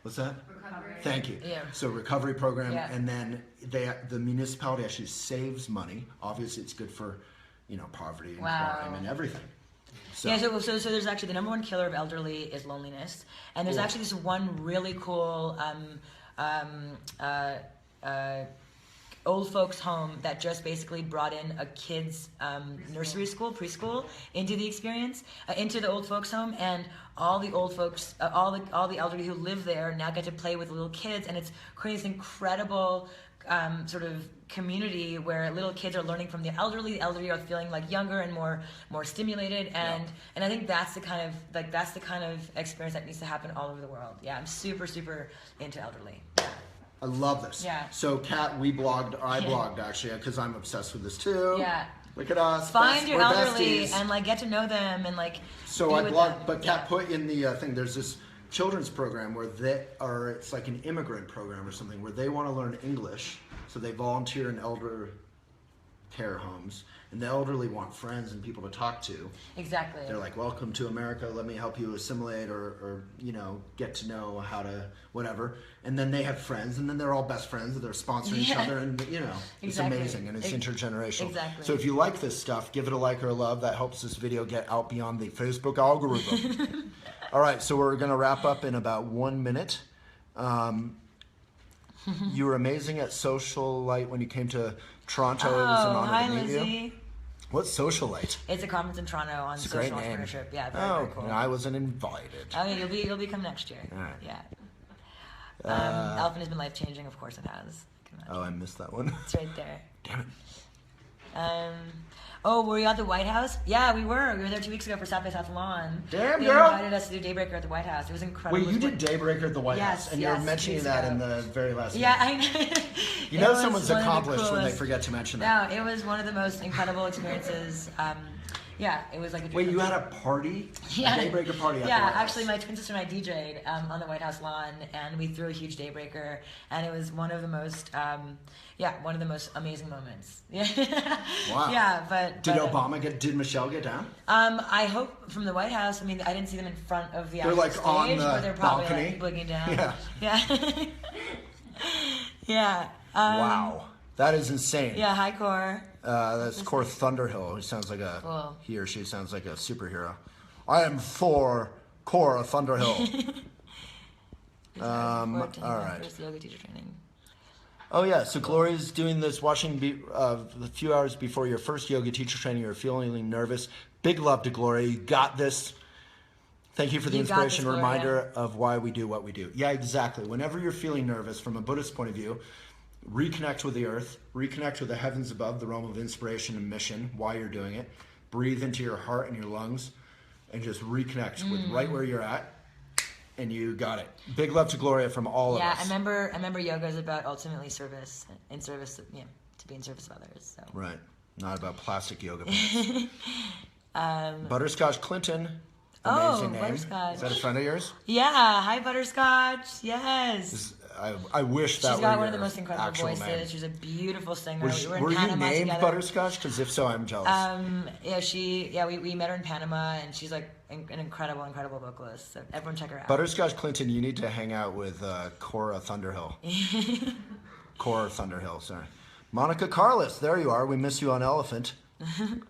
What's that? Recovery. Thank you. Yeah. So recovery program, and then the municipality actually saves money. Obviously, it's good for, poverty and crime and everything. So. Yeah, so there's actually the number 1 killer of elderly is loneliness, and there's actually this one really cool old folks home that just basically brought in a kids nursery school, preschool into the experience, into the old folks home, and all the old folks, all the elderly who live there now get to play with little kids, and it's creating this incredible sort of community where little kids are learning from the elderly are feeling like younger and more stimulated, and I think that's the kind of experience that needs to happen all over the world. Yeah, I'm super into elderly. Yeah. I love this. Yeah. So, Kat, I blogged actually, because I'm obsessed with this too. Yeah. Look at us. Find your elderly besties. and get to know them and So I blogged, but Kat put in the thing. There's this children's program where it's like an immigrant program or something where they want to learn English, so they volunteer in elder care homes, and the elderly want friends and people to talk to. Exactly. They're like, welcome to America, let me help you assimilate or get to know how to whatever. And then they have friends, and then they're all best friends, and they're sponsoring each other, and it's amazing, and it's intergenerational. Exactly. So if you like this stuff, give it a like or a love. That helps this video get out beyond the Facebook algorithm. All right, so we're going to wrap up in about 1 minute. You were amazing at Socialite when you came to Toronto. It was an honor to meet Lizzie. you. What's Socialite? It's a conference in Toronto on It's a social great name. entrepreneurship. Yeah, very cool. I wasn't invited. Oh, yeah, you'll be come next year. All right. Yeah. Elephant has been life changing. Of course, it has. I missed that one. It's right there. Damn it. Were you at the White House? Yeah, we were. We were there 2 weeks ago for South by Southwest. Damn, They girl. invited us to do Daybreaker at the White House. It was incredible. Wait, you did Daybreaker at the White Yes, House, and you're yes, mentioning 2 weeks that ago. in the very last Yeah, minute. I know. You know It was someone's one of the accomplished when they coolest- forget to mention that. No, it was one of the most incredible experiences. Yeah, it was like a dream. Wait, you come had true. a party? Yeah. A Daybreaker party at the Yeah, White House. actually, my twin sister and I DJ'd on the White House lawn, and we threw a huge Daybreaker, and it was one of the most, amazing moments. Yeah. Wow. Yeah, Did Michelle get down? I hope from the White House. I mean, I didn't see them in front of the They're, actual like, stage, on the but they're probably balcony? like looking down. Yeah. Yeah. Yeah. Wow. That is insane. Yeah. Hi, Core. That's Cor Thunderhill, who sounds like Cool. he or she sounds like a superhero. I am for Cor Thunderhill. All right. First yoga teacher training. Oh yeah, so Gloria's doing this, watching a few hours before your first yoga teacher training. You're feeling nervous. Big love to Gloria. You got this. Thank you for the You got this, inspiration Gloria. reminder of why we do what we do. Yeah, exactly. Whenever you're feeling nervous, from a Buddhist point of view, reconnect with the earth, reconnect with the heavens above, the realm of inspiration and mission, why you're doing it. Breathe into your heart and your lungs, and just reconnect with right where you're at, and you got it. Big love to Gloria from all of us. Yeah, I remember yoga is about ultimately service, in service, to be in service of others. So. Right. Not about plastic yoga pants. Butterscotch Clinton. Amazing name. Butterscotch. Is that a friend of yours? Yeah, hi Butterscotch. Yes. I wish that She's were got one of your the most incredible actual voices. name. She's a beautiful singer. Were in you Panama named together. Butterscotch? Because if so, I'm jealous. We met her in Panama, and she's like an incredible vocalist. So everyone check her out. Butterscotch Clinton, you need to hang out with Cora Thunderhill. Cora Thunderhill, sorry. Monica Carlos, there you are. We miss you on Elephant. Thank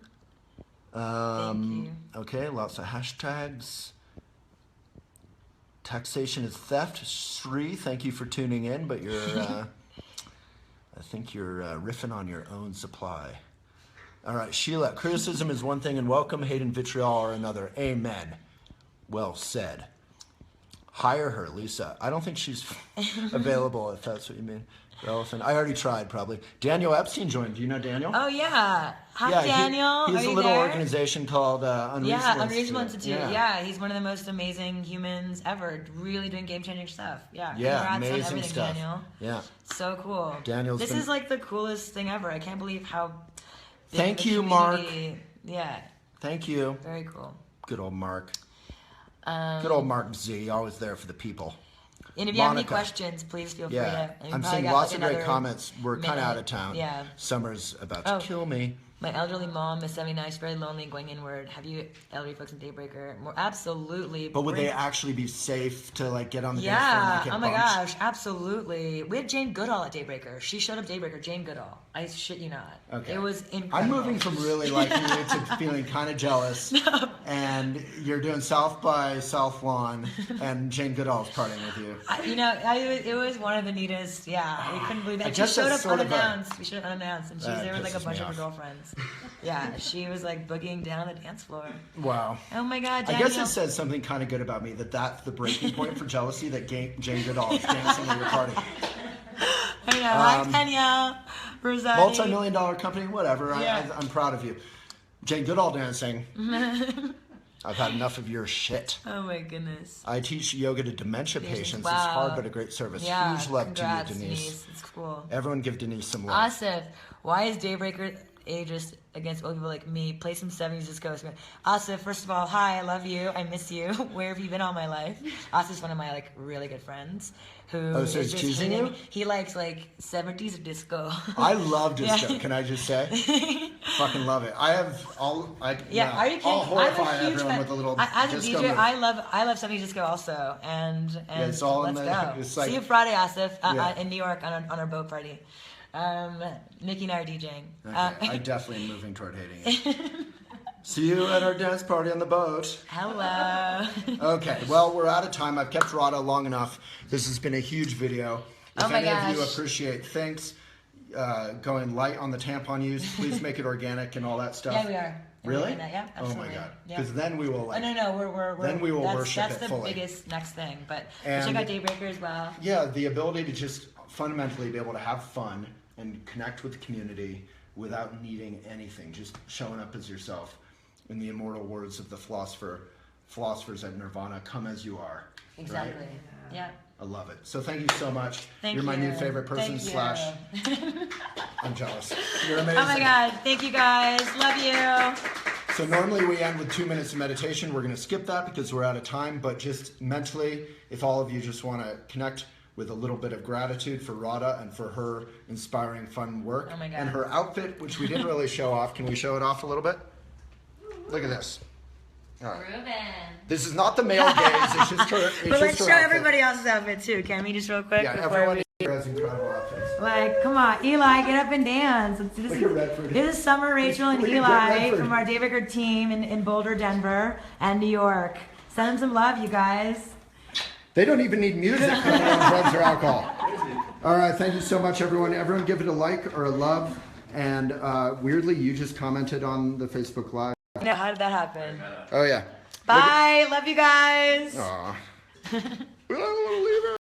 you. Okay, lots of hashtags. Taxation is theft. Sri, thank you for tuning in, but you're, I think you're riffing on your own supply. All right, Sheila, criticism is one thing and welcome, hate and vitriol are another. Amen. Well said. Hire her, Lisa. I don't think she's available, if that's what you mean. Elephant. I already tried, probably. Daniel Epstein joined. Do you know Daniel? Oh yeah. Hi, Daniel. He's Are a you little there? organization called Unreasonable Unreasonable Institute. Yeah. Yeah, he's one of the most amazing humans ever. Really doing game-changing stuff. Yeah. Yeah, Congrats on amazing everything, stuff. Daniel. Yeah. So cool. Daniel's been- is like the coolest thing ever. I can't believe how. Big Thank the you, Mark. community- Yeah. Thank you. Very cool. Good old Mark. Good old Mark Z, always there for the people. And if you have any Monica. questions, please feel free Yeah, to. and we I'm probably seeing got, lots like, of great another comments. We're kind of out of minute. town. Yeah. Summer's about to kill me. My elderly mom is 79. She's very lonely and going inward. Have you elderly folks in Daybreaker? More absolutely. But would they Bring- actually be safe to like get on the dance floor and Yeah. not get Oh my bumped? gosh. Absolutely. We had Jane Goodall at Daybreaker. She showed up Daybreaker. Jane Goodall. I shit you not. Okay. It was incredible. I'm moving from really liking you to feeling kind of jealous. And you're doing South by South Lawn, and Jane Goodall's partying with you. It was one of the neatest. Yeah, we couldn't believe I it. She guess showed that's up sort of a- unannounced. We showed up unannounced, and she was That there with like a pisses bunch me of her off. girlfriends. Yeah, she was like boogieing down the dance floor. Wow. Oh my God, I Daniel. guess it says something kind of good about me that's the breaking point for jealousy that Jane Goodall is dancing at your party. I know. Hi, Danielle. Rosati. Multi-million-dollar company, whatever. Yeah. I'm proud of you. Jane Goodall dancing. I've had enough of your shit. Oh my goodness. I teach yoga to dementia patients. Wow. It's hard but a great service. Yeah, Huge love congrats, to you, Denise. It's cool. Everyone give Denise some love. Asif, why is Daybreaker ageist against old people like me. Play some 70s disco. Asif, first of all, hi, I love you. I miss you. Where have you been all my life? Asif's one of my like really good friends. So he's teasing you? He likes like 70s disco. I love disco. Can I just say? Fucking love it. Are you kidding? I'll horrify everyone with a little as a disco DJ, move. I love 70s disco also, and it's all let's go. It's like, see you Friday, Asif, in New York on our boat party. Nikki and I are DJing. Okay, I definitely am moving toward hating it. See you at our dance party on the boat. Hello. Okay, well, we're out of time. I've kept Radha long enough. This has been a huge video. If any of you appreciate THINX, going light on the tampon use, please make it organic and all that stuff. Yeah, we are. Really? Yeah, absolutely. Oh my God. Because then we will we're then we will worship it fully. That's the biggest next thing. But and check out Daybreaker as well. Yeah, the ability to just fundamentally be able to have fun and connect with the community without needing anything, just showing up as yourself. In the immortal words of the philosophers at Nirvana, come as you are. Exactly. Right? Yeah. I love it. So thank you so much. You're my new favorite person. I'm jealous. You're amazing. Oh my God. Thank you guys. Love you. So normally we end with 2 minutes of meditation. We're going to skip that because we're out of time. But just mentally, if all of you just want to connect with a little bit of gratitude for Radha and for her inspiring, fun work. Oh my God. And her outfit, which we didn't really show off. Can we show it off a little bit? Look at this. All right. Ruben. This is not the male gaze. It's just her. But let's show everybody else's outfit too. Can we just real quick? Yeah, everyone here has incredible outfits. Like, come on, Eli, get up and dance. This is Summer, Rachel, and Eli from our Daybreaker team in Boulder, Denver, and New York. Send them some love, you guys. They don't even need music for drugs or alcohol. All right, thank you so much, everyone. Everyone give it a like or a love. And weirdly, you just commented on the Facebook Live. No, how did that happen? Oh, yeah. Bye. Love you guys. Aw. We don't want to leave it.